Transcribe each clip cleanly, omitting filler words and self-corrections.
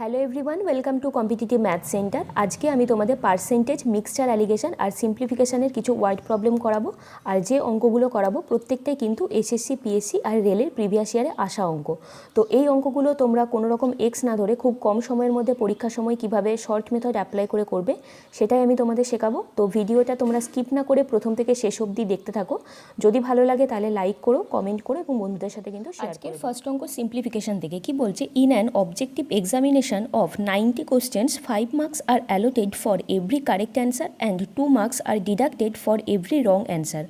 Hello everyone, welcome to competitive math centre. আজকে আমি তোমাদের পার্সেন্টেজ, মিক্সচার, অ্যালিগেশন আর সিম্পলিফিকেশনের কিছু ওয়ার্ড প্রবলেম করাবো। আর যে অঙ্কগুলো করাবো প্রত্যেকটাই কিন্তু এসএসসি, পিএসসি আর রেলের প্রিভিয়াস ইয়ারে আসা অঙ্ক। তো এই অঙ্কগুলো তোমরা কোনো রকম এক্স না ধরে খুব কম সময়ের মধ্যে পরীক্ষার সময় কিভাবে শর্ট মেথড অ্যাপ্লাই করে করবে সেটাই আমি তোমাদের শেখাবো। তো ভিডিওটা তোমরা স্কিপ না করে প্রথম থেকে শেষ অবধি দেখতে থাকো। যদি ভালো লাগে তাহলে লাইক করো, কমেন্ট করো এবং বন্ধুদের সাথে কিন্তু শেয়ার করো। ফার্স্ট অঙ্ক সিম্পলিফিকেশন থেকে কি বলছে, in an objective examination of 90 questions, 5 marks are allotted for every correct answer and 2 marks are deducted for every wrong answer.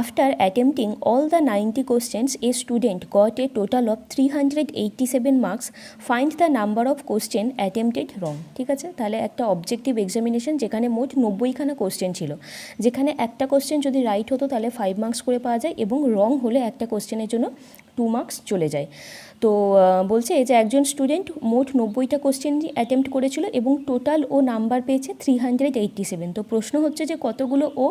After attempting all the 90 questions, a student got a total of 387 marks. Find the number of question attempted wrong. ঠিক আছে, তাহলে একটা objective examination যেখানে মোট 90খানা question ছিল, যেখানে একটা question যদি রাইট হতো তাহলে 5 মার্কস করে পাওয়া যায় এবং রং হলে একটা কোশ্চেনের জন্য 2 মার্কস চলে যায়। তো বলছে যে একজন স্টুডেন্ট মোট 90টা কোশ্চেন অ্যাটেম্প্ট করেছিল এবং টোটাল ও নাম্বার পেয়েছে 387। তো প্রশ্ন হচ্ছে যে কতগুলো ও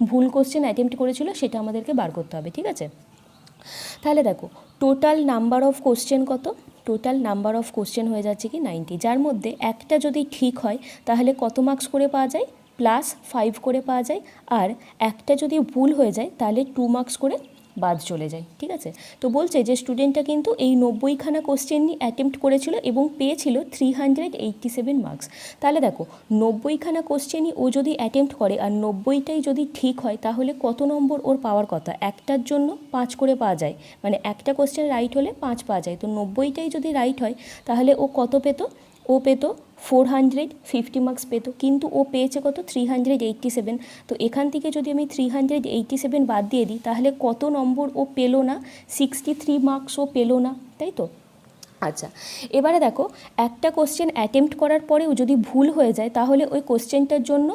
ভুল কোশ্চেন অ্যাটেম্প্ট করেছিল সেটা আমাদেরকে বার করতে হবে। ঠিক আছে, তাহলে দেখো টোটাল নাম্বার অফ কোশ্চেন কত, টোটাল নাম্বার অফ কোশ্চেন হয়ে যাচ্ছে কি 90, যার মধ্যে একটা যদি ঠিক হয় তাহলে কত মার্কস করে পাওয়া যায়, +5 করে পাওয়া যায়। আর একটা যদি ভুল হয়ে যায় তাহলে 2 মার্কস করে বাদ চলে যায়। ঠিক আছে, তো বলছে যে স্টুডেন্টটা কিন্তু এই 90খানা কোশ্চেনই অ্যাটেম্প্ট করেছিল এবং পেয়েছিল 387 মার্কস। তাহলে দেখো 90খানা কোশ্চেনই ও যদি অ্যাটেম্প্ট করে আর 90টাই যদি ঠিক হয় তাহলে কত নম্বর ওর পাওয়ার কথা, একটার জন্য 5 করে পাওয়া যায়, মানে একটা কোশ্চেন রাইট হলে 5 পাওয়া যায়। তো 90টাই যদি রাইট হয় তাহলে ও কত পেত, ও পেত 450 মার্কস পেত, কিন্তু ও পেয়েছে কত 387। তো এখান থেকে যদি আমি 387 বাদ দিয়ে দিই তাহলে কত নম্বর ও পেলো না, 63 মার্কস ও পেলো না, তাই তো। আচ্ছা, এবারে দেখো একটা কোশ্চেন অ্যাটেম্প্ট করার পরেও যদি ভুল হয়ে যায় তাহলে ওই কোশ্চেনটার জন্য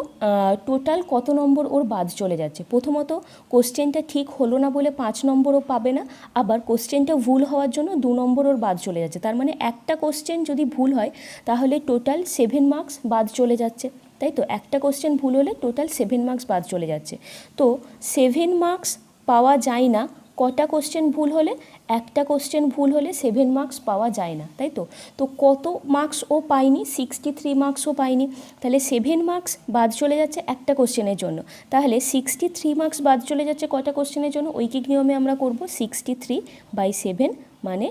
টোটাল কত নম্বর ওর বাদ চলে যাচ্ছে। প্রথমত কোশ্চেনটা ঠিক হলো না বলে 5 নম্বর ও পাবে না, আবার কোশ্চেনটা ভুল হওয়ার জন্য 2 নম্বর ওর বাদ চলে যাচ্ছে। তার মানে একটা কোশ্চেন যদি ভুল হয় তাহলে টোটাল 7 মার্কস বাদ চলে যাচ্ছে, তাই তো। একটা কোশ্চেন ভুল হলে টোটাল 7 মার্কস বাদ চলে যাচ্ছে। তো 7 মার্কস পাওয়া যায় না কটা কোশ্চেন ভুল হলে, একটা কোশ্চেন ভুল হলে 7 মার্কস পাওয়া যায় না, তাই তো। তো কত মার্কস ও পায়নি, 63 মার্কসও পায়নি, তাহলে 7 মার্কস বাদ চলে যাচ্ছে একটা কোশ্চেনের জন্য। তাহলে 63 মার্কস বাদ চলে যাচ্ছে কটা কোশ্চেনের জন্য, ঐকিক নিয়মে আমরা করব 63/7 মানে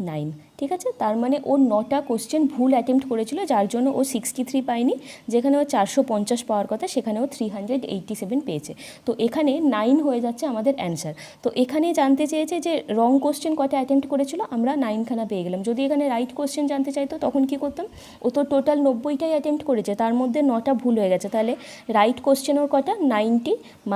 9। ঠিক আছে, তার মানে ও 9টা কোশ্চেন ভুল অ্যাটেম্প্ট করেছিল যার জন্য ও 63 পায়নি, যেখানে ও 450 পাওয়ার কথা সেখানে ও 387 পেয়েছে। তো এখানে 9 হয়ে যাচ্ছে আমাদের অ্যান্সার। তো এখানে জানতে চেয়েছে যে রং কোশ্চেন কটা অ্যাটেম্প্ট করেছিল, আমরা 9খানা পেয়ে গেলাম। যদি এখানে রাইট কোশ্চেন জানতে চাইতো তখন কি করতাম, ও তো টোটাল 90টাই অ্যাটেম্প্ট করেছে, তার মধ্যে 9টা ভুল হয়ে গেছে, তাহলে রাইট কোশ্চেন ওর কটা 90 -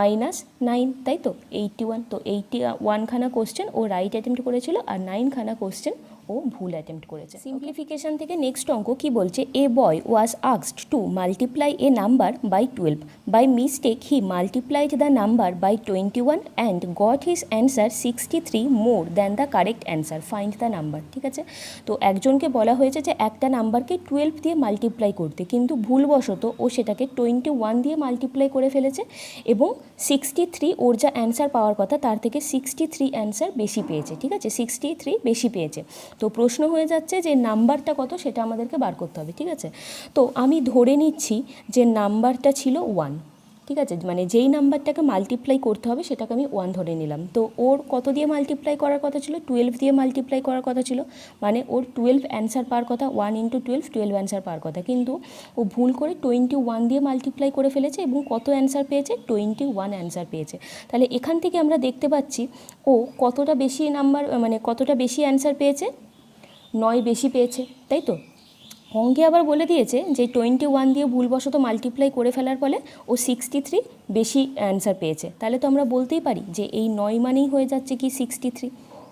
9, তাই তো 81। তো 81খানা কোশ্চেন ও রাইট অ্যাটেম্প্ট করেছিল আর 9খানা কোশ্চেন ও ভুল অ্যাটেম্প্ট করেছে। সিম্পলিফিকেশন থেকে নেক্সট অঙ্ক কি বলছে, a boy was asked to multiply a number by 12। By mistake he multiplied the number by 21 and got his answer 63 more than the correct answer, find the number. ঠিক আছে, তো একজনকে বলা হয়েছে যে একটা নাম্বারকে 12 দিয়ে মাল্টিপ্লাই করতে, কিন্তু ভুলবশত ও সেটাকে 21 দিয়ে মাল্টিপ্লাই করে ফেলেছে এবং 63 ওর যা অ্যান্সার পাওয়ার কথা তার থেকে 63 অ্যান্সার বেশি পেয়েছে। ঠিক আছে, 63 বেশি পেয়েছে। তো প্রশ্ন হয়ে যাচ্ছে যে নাম্বারটা কত সেটা আমাদেরকে বার করতে হবে। ঠিক আছে, তো আমি ধরে নিচ্ছি যে নাম্বারটা ছিল 1। ঠিক আছে, মানে যেই নাম্বারটাকে মাল্টিপ্লাই করতে হবে সেটাকে আমি 1 ধরে নিলাম। তো ওর কত দিয়ে মাল্টিপ্লাই করার কথা ছিল, 12 দিয়ে মাল্টিপ্লাই করার কথা ছিল, মানে ওর 12 অ্যান্সার পাওয়ার কথা, 1 × 12 12 অ্যান্সার পাওয়ার কথা, কিন্তু ও ভুল করে 21 দিয়ে মাল্টিপ্লাই করে ফেলেছে এবং কত অ্যান্সার পেয়েছে, 21 অ্যান্সার পেয়েছে। তাহলে এখান থেকে আমরা দেখতে পাচ্ছি ও কতটা বেশি নাম্বার, মানে কতটা বেশি অ্যান্সার পেয়েছে, 9 বেশি পেয়েছে, তাই তো। অঙ্কে আবার বলে দিয়েছে যে 21 দিয়ে ভুলবশত মাল্টিপ্লাই করে ফেলার ফলে ও 63 বেশি অ্যান্সার পেয়েছে। তাহলে তো আমরা বলতেই পারি যে এই 9 মানেই হয়ে যাচ্ছে কি 63,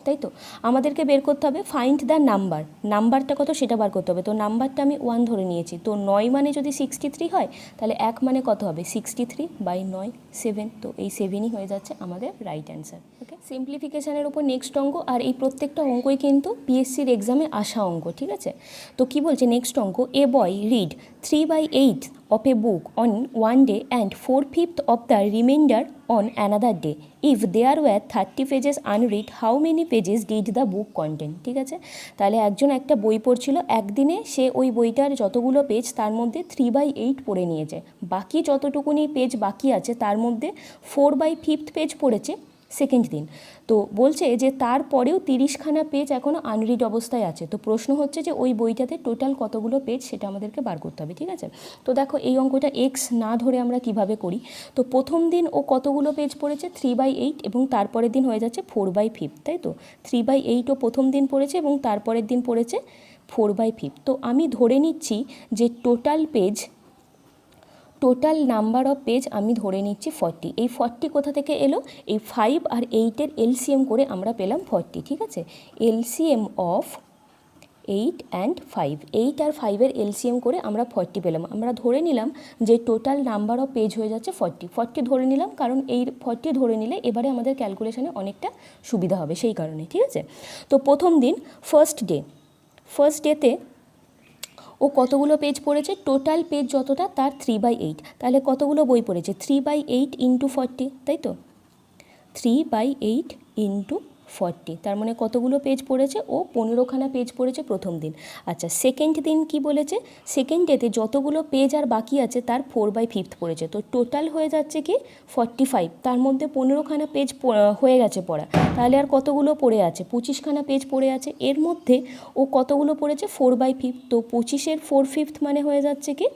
তাই তো। আমাদেরকে বের করতে হবে ফাইন্ড দ্য নাম্বার, নাম্বারটা কত সেটা বার করতে হবে। তো নাম্বারটা আমি 1 ধরে নিয়েছি, তো 9 মানে যদি 63 হয় তাহলে 1 মানে কত হবে, 63/9 7। তো এই 7ই হয়ে যাচ্ছে আমাদের রাইট অ্যান্সার। ওকে, সিম্পলিফিকেশানের উপর নেক্সট অঙ্ক, আর এই প্রত্যেকটা অঙ্কই কিন্তু পিএসসির এক্সামে আসা অঙ্ক। ঠিক আছে, তো কি বলছে নেক্সট অঙ্ক, এ বয় read 3/8 of a book on one day and 4/5 of the remainder on another day. If there were 30 pages unread, how many pages did the book contain? ঠিক আছে, তাহলে একজন একটা বই পড়ছিল, একদিনে সে ওই বইটার যতগুলো পেজ তার মধ্যে 3/8 পড়ে নিয়েছে, বাকি যতটুকুনি পেজ বাকি আছে তার মধ্যে 4/5 পেজ পড়েছে সেকেন্ড দিন। তো বলছে যে তারপরেও 30খানা পেজ এখনও আনরিড অবস্থায় আছে। তো প্রশ্ন হচ্ছে যে ওই বইটাতে টোটাল কতগুলো পেজ সেটা আমাদেরকে বার করতে হবে। ঠিক আছে, তো দেখো এই অঙ্কটা এক্স না ধরে আমরা কিভাবে করি। তো প্রথম দিন ও কতগুলো পেজ পড়েছে 3/8 এবং তারপরের দিন হয়ে যাচ্ছে 4/5, তাই তো 3/8 ও প্রথম দিন পড়েছে এবং তারপরের দিন পড়েছে 4/5। তো আমি ধরে নিচ্ছি যে টোটাল নাম্বার অফ পেজ আমি ধরে নিচ্ছি 40। এই 40 কোথা থেকে এলো? এই 5 আর 8-এর এলসিএম করে আমরা পেলাম 40। ঠিক আছে, এলসিএম অফ 8 অ্যান্ড 5, 8 আর 5-এর এলসিএম করে আমরা 40 পেলাম। আমরা ধরে নিলাম যে টোটাল নাম্বার অফ পেজ হয়ে যাচ্ছে 40 ধরে নিলাম, কারণ এই 40 ধরে নিলে এবারে আমাদের ক্যালকুলেশনে অনেকটা সুবিধা হবে সেই কারণে। ঠিক আছে, তো প্রথম দিন ফার্স্ট ডেতে ও কতগুলো পেজ পড়েছে? টোটাল পেজ যতটা তার 3/8, তাহলে কতগুলো বই পড়েছে? 3/8 ইন্টু 40, তাই তো 3/8 ইন্টু 40, তার মানে কতগুলো পেজ পড়েছে? ও 15খানা পেজ পড়েছে প্রথম দিন। আচ্ছা, সেকেন্ড দিন কি বলেছে? সেকেন্ড ডেতে যতগুলো পেজ আর বাকি আছে তার 4/5 পড়েছে, তো টোটাল হয়ে যাচ্ছে কি 45, তার মধ্যে 15খানা পেজ হয়ে গেছে পড়া, তাহলে আর কতগুলো পড়ে আছে? 25খানা পেজ পড়ে আছে। এর মধ্যে ও কতগুলো পড়েছে? 4/5, তো 25-এর 4/5 মানে হয়ে যাচ্ছে কি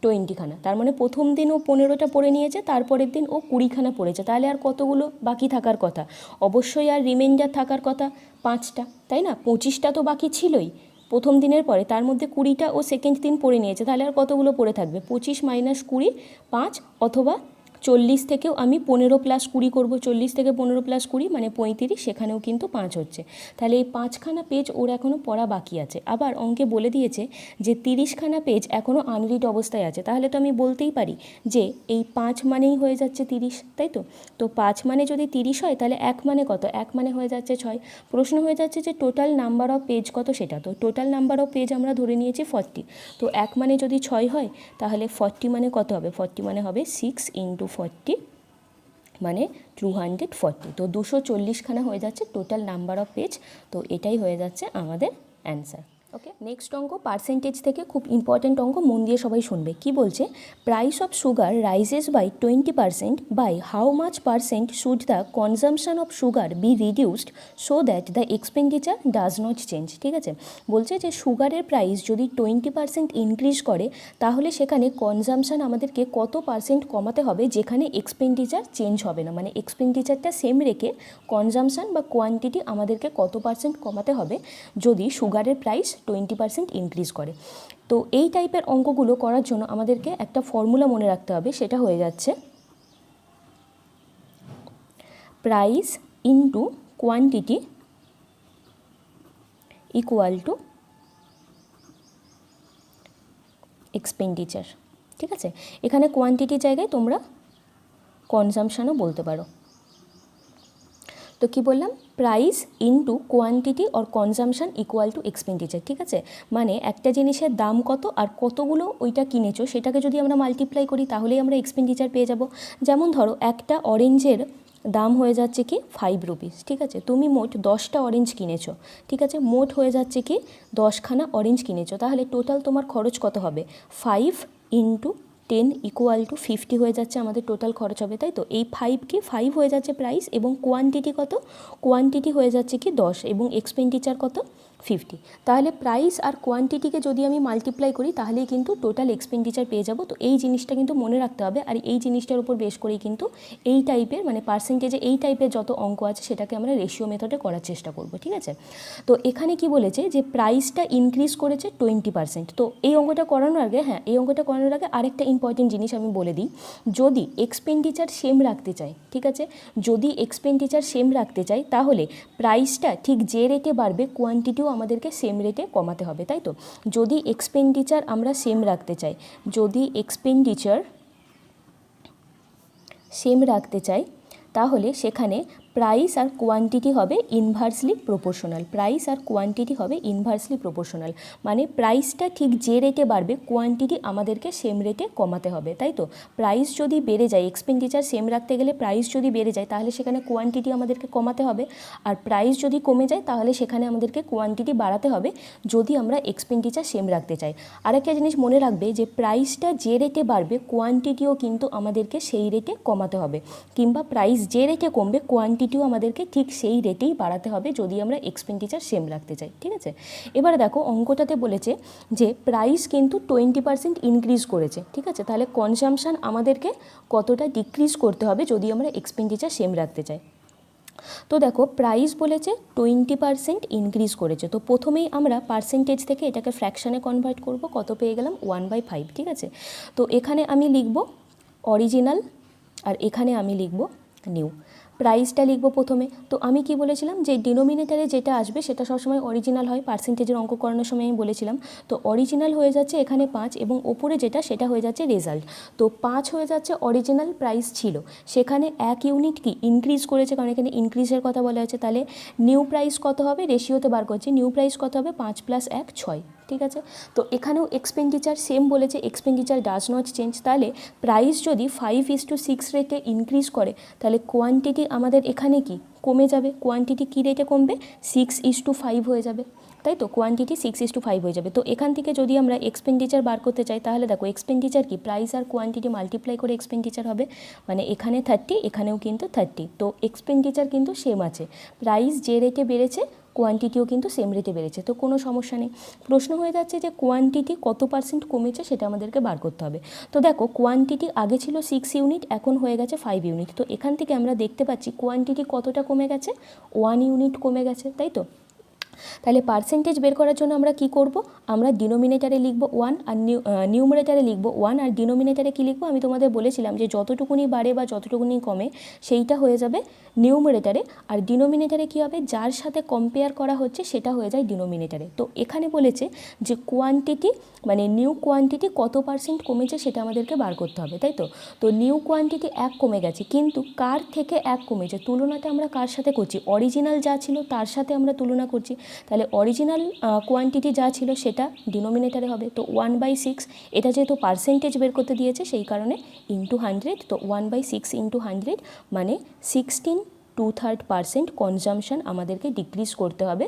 20খানা, তার মানে প্রথম দিন ও 15টা পড়ে নিয়েছে, তারপরের দিন ও 20খানা পড়েছে, তাহলে আর কতগুলো বাকি থাকার কথা? অবশ্যই আর রিমাইন্ডার থাকার কথা 5টা, তাই না? 25টা তো বাকি ছিলই প্রথম দিনের পরে, তার মধ্যে 20টা ও সেকেন্ড দিন পড়ে নিয়েছে, তাহলে আর কতগুলো পড়ে থাকবে? 25 - 20 5, অথবা 40 থেকেও আমি 15 + 20 করবো, 40 থেকে 15 + 20 মানে 35, সেখানেও কিন্তু 5 হচ্ছে, তাহলে এই 5খানা পেজ ওর এখনও পড়া বাকি আছে। আবার অঙ্কে বলে দিয়েছে যে 30খানা পেজ এখনও আনরিড অবস্থায় আছে, তাহলে তো আমি বলতেই পারি যে এই 5 মানেই হয়ে যাচ্ছে 30, তাই তো? তো 5 মানে যদি 30 হয় তাহলে 1 মানে কত? 1 মানে হয়ে যাচ্ছে 6। প্রশ্ন হয়ে যাচ্ছে যে টোটাল নাম্বার অফ পেজ কত সেটা, তো টোটাল নাম্বার অফ পেজ আমরা ধরে নিয়েছি 40, তো 1 মানে যদি 6 হয় তাহলে 40 মানে কত হবে? 40 মানে হবে 6 × 40 মানে 240, তো 240খানা হয়ে যাচ্ছে টোটাল নাম্বার অফ পেজ। তো এটাই হয়ে যাচ্ছে আমাদের অ্যান্সার। ওকে, নেক্সট অঙ্ক পার্সেন্টেজ থেকে, খুব ইম্পর্ট্যান্ট অঙ্ক, মন দিয়ে সবাই শুনবে। কি বলছে? Price of sugar rises by 20%, by how much percent should the consumption of sugar be reduced so that the expenditure does not change. ঠিক আছে, বলছে যে সুগারের প্রাইস যদি 20% ইনক্রিজ করে তাহলে সেখানে কনজামশন আমাদেরকে কত পার্সেন্ট কমাতে হবে যেখানে এক্সপেন্ডিচার চেঞ্জ হবে না, মানে এক্সপেন্ডিচারটা সেম রেখে কনজামশন বা কোয়ান্টিটি আমাদেরকে কত পার্সেন্ট কমাতে হবে যদি সুগারের প্রাইস 20% ইনক্রিজ করে। তো এই টাইপের অঙ্কগুলো করার জন্য আমাদেরকে একটা ফর্মুলা মনে রাখতে হবে, সেটা হয়ে যাচ্ছে price into quantity equal to expenditure. ঠিক আছে, এখানে কোয়ান্টিটির জায়গায় তোমরা কনজামশানও বলতে পারো। তো কি বললাম? Price into quantity or consumption equal to expenditure. ঠিক আছে, মানে একটা জিনিসের দাম কত আর কতগুলো ওইটা কিনেছো সেটাকে যদি আমরা মাল্টিপ্লাই করি তাহলেই আমরা এক্সপেন্ডিচার পেয়ে যাব। যেমন ধরো একটা অরেঞ্জের দাম হয়ে যাচ্ছে কি 5 রুপিস। ঠিক আছে, তুমি মোট 10টা অরেঞ্জ কিনেছো। ঠিক আছে, মোট হয়ে যাচ্ছে কি 10খানা অরেঞ্জ কিনেছো, তাহলে টোটাল তোমার খরচ কত হবে? 5 × 10 ইকুয়াল টু 50 হয়ে যাচ্ছে আমাদের টোটাল খরচ হবে, তাই তো? এই 5 হয়ে যাচ্ছে প্রাইস, এবং কোয়ান্টিটি কত? কোয়ান্টিটি হয়ে যাচ্ছে কি 10, এবং এক্সপেন্ডিচার কত? 50। তাহলে প্রাইস আর কোয়ান্টিটিকে যদি আমি মাল্টিপ্লাই করি তাহলেই কিন্তু টোটাল এক্সপেন্ডিচার পেয়ে যাব। তো এই জিনিসটা কিন্তু মনে রাখতে হবে, আর এই জিনিসটার উপর বেশ করেই কিন্তু এই টাইপের, মানে পার্সেন্টেজে এই টাইপের যত অঙ্ক আছে সেটাকে আমরা রেশিও মেথডে করার চেষ্টা করব। ঠিক আছে, তো এখানে কি বলেছে যে প্রাইসটা ইনক্রিজ করেছে 20%। তো এই অঙ্কটা করানোর আগে, এই অঙ্কটা করানোর আগে আরেকটা ইম্পর্টেন্ট জিনিস আমি বলে দিই। যদি এক্সপেন্ডিচার সেম রাখতে চাই, ঠিক আছে, যদি এক্সপেন্ডিচার সেম রাখতে চাই তাহলে প্রাইসটা ঠিক যে রেটে বাড়বে কোয়ান্টিটিও আমাদেরকে সেম রেটে কমাতে হবে, তাই তো? যদি এক্সপেন্ডিচার আমরা সেম রাখতে চাই, তাহলে সেখানে প্রাইস আর কোয়ান্টিটি হবে ইনভার্সলি প্রপোর্শনাল, প্রাইস আর কোয়ান্টিটি হবে ইনভার্সলি প্রপোর্শনাল, মানে প্রাইসটা ঠিক যে রেটে বাড়বে কোয়ান্টিটি আমাদেরকে সেম রেটে কমাতে হবে, তাই তো? প্রাইস যদি বেড়ে যায়, এক্সপেন্ডিচার সেম রাখতে গেলে প্রাইস যদি বেড়ে যায় তাহলে সেখানে কোয়ান্টিটি আমাদেরকে কমাতে হবে, আর প্রাইস যদি কমে যায় তাহলে সেখানে আমাদেরকে কোয়ান্টিটি বাড়াতে হবে যদি আমরা এক্সপেন্ডিচার সেম রাখতে চাই। আরেকটা জিনিস মনে রাখবে যে প্রাইসটা যে রেটে বাড়বে কোয়ান্টিটিও কিন্তু আমাদেরকে সেই রেটে কমাতে হবে, কিংবা প্রাইস যে রেটে কমবে কোয়ান্টিটিও আমাদেরকে ঠিক সেই রেটেই বাড়াতে হবে যদি আমরা এক্সপেন্ডিচার সেম রাখতে চাই, ঠিক আছে? এবারে দেখো অঙ্কটাতে বলেছে যে প্রাইস কিন্তু 20% ইনক্রিজ করেছে, ঠিক আছে? তাহলে কনজাম্পশান আমাদেরকে কতটা ডিক্রিজ করতে হবে যদি আমরা এক্সপেন্ডিচার সেম রাখতে চাই? তো দেখো প্রাইস বলেছে 20% ইনক্রিজ করেছে, তো প্রথমেই আমরা পার্সেন্টেজ থেকে এটাকে ফ্র্যাকশানে কনভার্ট করব, কত পেয়ে গেলাম 1/5, ঠিক আছে? তো এখানে আমি লিখব অরিজিনাল আর এখানে আমি লিখব নিউ। প্রাইসটা লিখব প্রথমে, তো আমি কি বলেছিলাম যে ডিনোমিনেটারে যেটা আসবে সেটা সবসময় অরিজিনাল হয়, পার্সেন্টেজের অঙ্ক করানোর সময় আমি বলেছিলাম। তো অরিজিনাল হয়ে যাচ্ছে এখানে 5 এবং ওপরে যেটা সেটা হয়ে যাচ্ছে রেজাল্ট, তো 5 হয়ে যাচ্ছে অরিজিনাল প্রাইস ছিল, সেখানে 1 ইউনিট কি ইনক্রিজ করেছে, কারণ এখানে ইনক্রিজের কথা বলা হয়েছে। তাহলে নিউ প্রাইস কত হবে, রেশিওতে বার করছি, নিউ প্রাইস কত হবে 5 + 1 6, ঠিক আছে? তো এখানেও এক্সপেন্ডিচার সেম বলেছে, এক্সপেন্ডিচার ডাজ নট চেঞ্জ, তাহলে প্রাইস যদি 5:6 রেটে ইনক্রিজ করে তাহলে কোয়ান্টিটি আমাদের এখানে কি কমে যাবে, কোয়ান্টিটি কী রেটে কমবে 6:5 হয়ে যাবে, তাই তো? কোয়ান্টিটি 6:5 হয়ে যাবে। তো এখান থেকে যদি আমরা এক্সপেন্ডিচার বার করতে চাই তাহলে দেখো এক্সপেন্ডিচার কি প্রাইস আর কোয়ান্টিটি মাল্টিপ্লাই করে এক্সপেন্ডিচার হবে, মানে এখানে 30 এখানেও কিন্তু 30, তো এক্সপেন্ডিচার কিন্তু সেম আছে, প্রাইস যে রেটে বেড়েছে কোয়ান্টিটিও কিন্তু সেম রেটে বেড়েছে, তো কোনো সমস্যা নেই। প্রশ্ন হয়ে যাচ্ছে যে কোয়ান্টিটি কত পার্সেন্ট কমেছে সেটা আমাদেরকে বার করতে হবে। তো দেখো কোয়ান্টিটি আগে ছিল 6 ইউনিট, এখন হয়ে গেছে 5 ইউনিট, তো এখান থেকে আমরা দেখতে পাচ্ছি কোয়ান্টিটি কতটা কমে গেছে, 1 ইউনিট কমে গেছে, তাই তো? তাহলে পার্সেন্টেজ বের করার জন্য আমরা কি করব, আমরা ডিনোমিনেটারে লিখব 1 আর নিউমারেটারে লিখব 1, আর ডিনোমিনেটারে কি লিখব আমি তোমাদের বলেছিলাম যে যতটুকুনি বাড়ে বা যতটুকুনি কমে সেইটা হয়ে যাবে নিউমারেটারে, আর ডিনোমিনেটারে কি হবে যার সাথে কম্পেয়ার করা হচ্ছে সেটা হয়ে যায় ডিনোমিনেটারে। তো এখানে বলেছে যে কোয়ান্টিটি মানে নিউ কোয়ান্টিটি কত পার্সেন্ট কমেছে সেটা আমাদেরকে বার করতে হবে, তাই তো? তো নিউ কোয়ান্টিটি 1 কমে গেছে, কিন্তু কার থেকে 1 কমেছে, তুলনাটা আমরা কার সাথে করছি, অরিজিনাল যা ছিল তার সাথে আমরা তুলনা করছি, তাহলে অরিজিনাল কোয়ান্টিটি যা ছিল সেটা ডিনোমিনেটারে হবে, তো 1/6, এটা যেহেতু পার্সেন্টেজ বের করতে দিয়েছে সেই কারণে ইন্টু 100, তো 1/6 ইন্টু 100 মানে 16.23% কনজাম্পশান আমাদেরকে ডিক্রিজ করতে হবে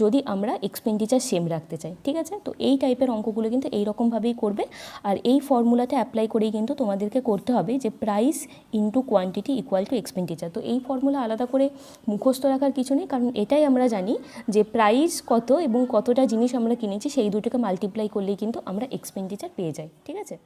যদি আমরা এক্সপেন্ডিচার সেম রাখতে চাই, ঠিক আছে? তো এই টাইপের অঙ্কগুলো কিন্তু এইরকমভাবেই করবে, আর এই ফর্মুলাটা অ্যাপ্লাই করেই কিন্তু তোমাদেরকে করতে হবে যে price into quantity equal to expenditure. তো এই ফর্মুলা আলাদা করে মুখস্থ রাখার কিছু নেই, কারণ এটাই আমরা জানি যে প্রাইস কত এবং কতটা জিনিস আমরা কিনেছি সেই দুটোকে মাল্টিপ্লাই করলেই কিন্তু আমরা এক্সপেন্ডিচার পেয়ে যাই, ঠিক আছে?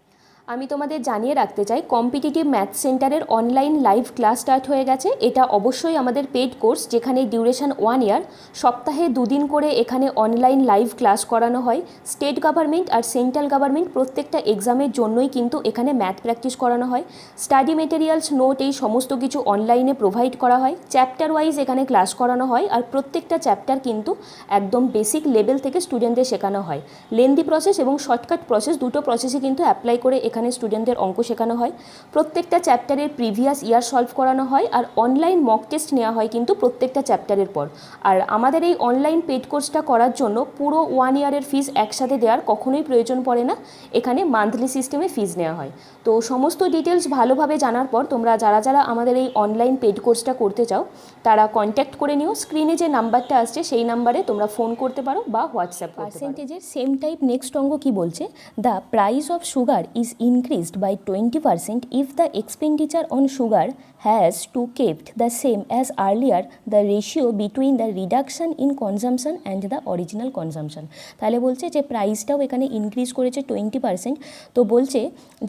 আমি তোমাদের জানিয়ে রাখতে চাই কম্পিটিটিভ ম্যাথ সেন্টারের অনলাইন লাইভ ক্লাস স্টার্ট হয়ে গেছে। এটা অবশ্যই আমাদের পেড কোর্স, যেখানে ডিউরেশন 1 ইয়ার, সপ্তাহে 2 দিন করে এখানে অনলাইন লাইভ ক্লাস করানো হয়। স্টেট গভর্নমেন্ট আর সেন্ট্রাল গভর্নমেন্ট প্রত্যেকটা এক্সামের জন্যই কিন্তু এখানে ম্যাথ প্র্যাকটিস করানো হয়। স্টাডি মেটেরিয়ালস, নোট, এই সমস্ত কিছু অনলাইনে প্রোভাইড করা হয়। চ্যাপ্টার ওয়াইজ এখানে ক্লাস করানো হয়, আর প্রত্যেকটা চ্যাপ্টার কিন্তু একদম বেসিক লেভেল থেকে স্টুডেন্টদের শেখানো হয়। লেন্দি প্রসেস এবং শর্টকাট প্রসেস দুটো প্রসেসই কিন্তু অ্যাপ্লাই করে এখানে স্টুডেন্টদের অঙ্ক শেখানো হয়। প্রত্যেকটা চ্যাপ্টারের প্রিভিয়াস ইয়ার সলভ করানো হয়, আর অনলাইন মক টেস্ট নেওয়া হয় কিন্তু প্রত্যেকটা চ্যাপ্টারের পর। আর আমাদের এই অনলাইন পেড কোর্সটা করার জন্য পুরো 1 ইয়ারের ফিস একসাথে দেওয়ার কখনোই প্রয়োজন পড়ে না, এখানে মান্থলি সিস্টেমে ফিস নেওয়া হয়। তো সমস্ত ডিটেলস ভালোভাবে জানার পর তোমরা যারা আমাদের এই অনলাইন পেড কোর্সটা করতে চাও তারা কন্ট্যাক্ট করে নিও। স্ক্রিনে যে নাম্বারটা আসছে সেই নাম্বারে তোমরা ফোন করতে পারো বা হোয়াটসঅ্যাপ করতে পারো। পার্সেন্টেজের সেম টাইপ নেক্সট অঙ্ক কি বলছে, the price of sugar is increased by 20% if the expenditure on sugar has to kept the same as earlier, the ratio between the reduction in consumption and the original consumption। তাহলে বলছে যে প্রাইসটাও এখানে increase করেছে 20%, তো বলছে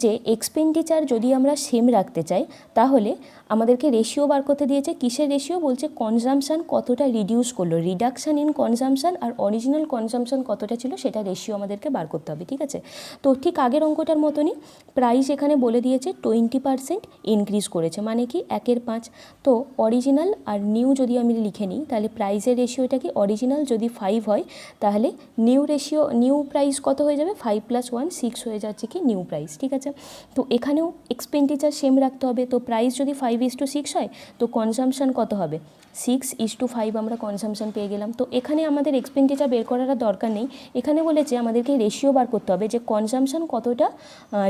যে expenditure যদি আমরা সেম রাখতে চাই তাহলে আমাদেরকে রেশিও বার করতে দিয়েছে। কিসের রেশিও বলছে, কনজাম্পশান কতটা রিডিউস করলো, রিডাকশান ইন কনজাম্পশান আর অরিজিনাল কনজাম্পশান কতটা ছিল সেটা রেশিও আমাদেরকে বার করতে হবে, ঠিক আছে? তো ঠিক আগের অঙ্কটার মতনই প্রাইস এখানে বলে দিয়েছে 20% ইনক্রিজ করেছে, মানে কি 1/5। তো অরিজিনাল আর নিউ যদি আমি লিখে নিই তাহলে প্রাইসের রেশিওটা কি, অরিজিনাল যদি 5 হয় তাহলে নিউ প্রাইস কত হয়ে যাবে, 5 + 1 6 হয়ে যাচ্ছে কি নিউ প্রাইস, ঠিক আছে। তো এখানেও এক্সপেন্ডিচার সেম রাখতে হবে। তো প্রাইস যদি 5:6 হয় তো কনজামশন কত হবে, 6:5 আমরা কনজামশন পেয়ে গেলাম। তো এখানে আমাদের এক্সপেন্ডিচার বের করার দরকার নেই, এখানে বলেছে আমাদেরকে রেশিও বার করতে হবে যে কনজামশন কতটা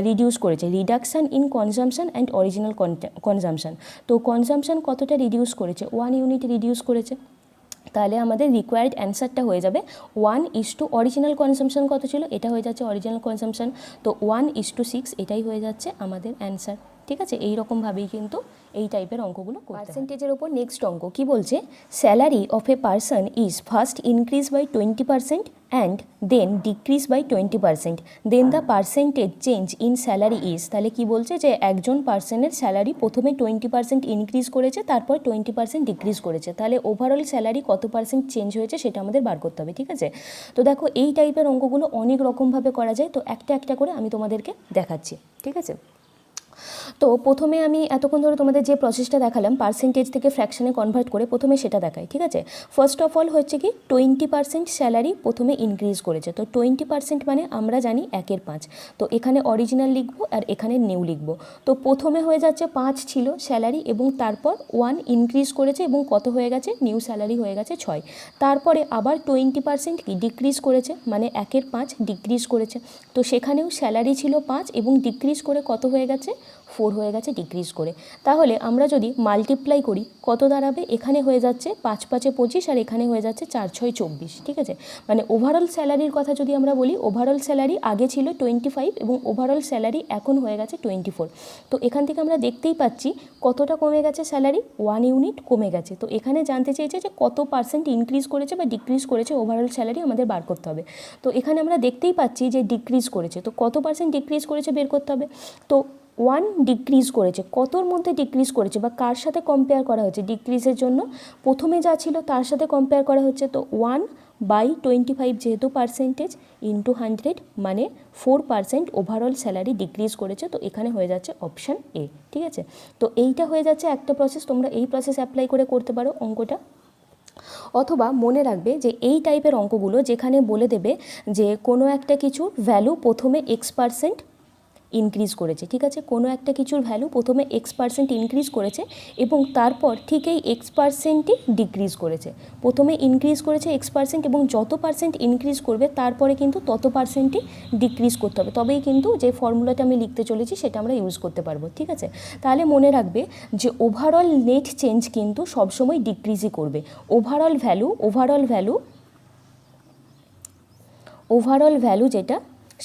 রিডিউস করেছে, reduction in consumption and original consumption. তো কনজামশন কতটা রিডিউস করেছে, 1 ইউনিট রিডিউস করেছে। তাহলে আমাদের রিকোয়ার্ড অ্যান্সারটা হয়ে যাবে 1:, অরিজিনাল কনজামশন কত ছিল, এটা হয়ে যাচ্ছে অরিজিনাল কনজামশন, তো 1:6 এটাই হয়ে যাচ্ছে আমাদের অ্যান্সার, ঠিক আছে। এই রকমভাবেই কিন্তু এই টাইপের অঙ্কগুলো পার্সেন্টেজের ওপর নেক্সট অঙ্ক কি বলছে, salary of a person is first increase by 20% and then decrease by 20%, then the percentage change in salary is. তাহলে কি বলছে যে একজন পার্সনের স্যালারি প্রথমে 20% ইনক্রিজ করেছে, তারপর 20% ডিক্রিজ করেছে, তাহলে ওভারঅল স্যালারি কত পার্সেন্ট চেঞ্জ হয়েছে সেটা আমাদের বার করতে হবে, ঠিক আছে। তো দেখো এই টাইপের অঙ্কগুলো অনেক রকমভাবে করা যায়, তো একটা একটা করে আমি তোমাদেরকে দেখাচ্ছি, ঠিক আছে। তো প্রথমে আমি এতক্ষণ ধরে তোমাদের যে প্রসেসটা দেখালাম পার্সেন্টেজ থেকে ফ্র্যাকশনে কনভার্ট করে, প্রথমে সেটা দেখাই, ঠিক আছে। ফার্স্ট অফ অল হচ্ছে কি 20% স্যালারি প্রথমে ইনক্রিজ করেছে, তো 20% মানে আমরা জানি 1/5, তো এখানে অরিজিনাল লিখবো আর এখানে নিউ লিখবো। তো প্রথমে হয়ে যাচ্ছে 5 ছিল স্যালারি এবং তারপর 1 ইনক্রিজ করেছে এবং কত হয়ে গেছে, নিউ স্যালারি হয়ে গেছে 6, তারপরে আবার 20% কি ডিক্রিজ করেছে, মানে 1/5 ডিক্রিজ করেছে, তো সেখানেও স্যালারি ছিল 5 এবং ডিক্রিজ করে কত হয়ে গেছে, 4 হয়ে গেছে ডিক্রিজ করে। তাহলে আমরা যদি মাল্টিপ্লাই করি কত দাঁড়াবে, এখানে হয়ে যাচ্ছে 5 × 5 = 25 আর এখানে হয়ে যাচ্ছে 4 × 6 = 24, ঠিক আছে। মানে ওভারঅল স্যালারির কথা যদি আমরা বলি, ওভারঅল স্যালারি আগে ছিল 25 এবং ওভারঅল স্যালারি এখন হয়ে গেছে 24। তো এখান থেকে আমরা দেখতেই পাচ্ছি কতটা কমে গেছে স্যালারি, 1 ইউনিট কমে গেছে। তো এখানে জানতে চেয়েছে যে কত পার্সেন্ট ইনক্রিজ করেছে বা ডিক্রিজ করেছে ওভারঅল স্যালারি আমাদের বার করতে হবে। তো এখানে আমরা দেখতেই পাচ্ছি যে ডিক্রিজ করেছে, তো কত পার্সেন্ট ডিক্রিজ করেছে বের করতে হবে। তো 1 ডিক্রিজ করেছে, কতর মধ্যে ডিক্রিজ করেছে বা কার সাথে কম্পেয়ার করা হচ্ছে ডিক্রিজের জন্য, প্রথমে যা ছিল তার সাথে কম্পেয়ার করা হচ্ছে। তো 1/25 যেহেতু পার্সেন্টেজ ইন্টু 100 মানে 4% ওভারঅল স্যালারি ডিক্রিজ করেছে, তো এখানে হয়ে যাচ্ছে অপশান এ, ঠিক আছে। তো এইটা হয়ে যাচ্ছে একটা প্রসেস, তোমরা এই প্রসেস অ্যাপ্লাই করে করতে পারো অঙ্কটা। অথবা মনে রাখবে যে এই টাইপের অঙ্কগুলো যেখানে বলে দেবে যে কোনো একটা কিছুর ভ্যালু প্রথমে X% ইনক্রিজ করেছে, ঠিক আছে, কোনো একটা কিছুর ভ্যালু প্রথমে X% ইনক্রিজ করেছে এবং তারপর ঠিক এই X%ই ডিক্রিজ করেছে। প্রথমে ইনক্রিজ করেছে X% এবং যত পার্সেন্ট ইনক্রিজ করবে তারপরে কিন্তু তত পার্সেন্টই ডিক্রিজ করতে হবে, তবেই কিন্তু যে ফর্মুলাটা আমি লিখতে চলেছি সেটা আমরা ইউজ করতে পারবো, ঠিক আছে। তাহলে মনে রাখবে যে ওভারঅল নেট চেঞ্জ কিন্তু সবসময় ডিক্রিজই করবে, ওভারঅল ভ্যালু যেটা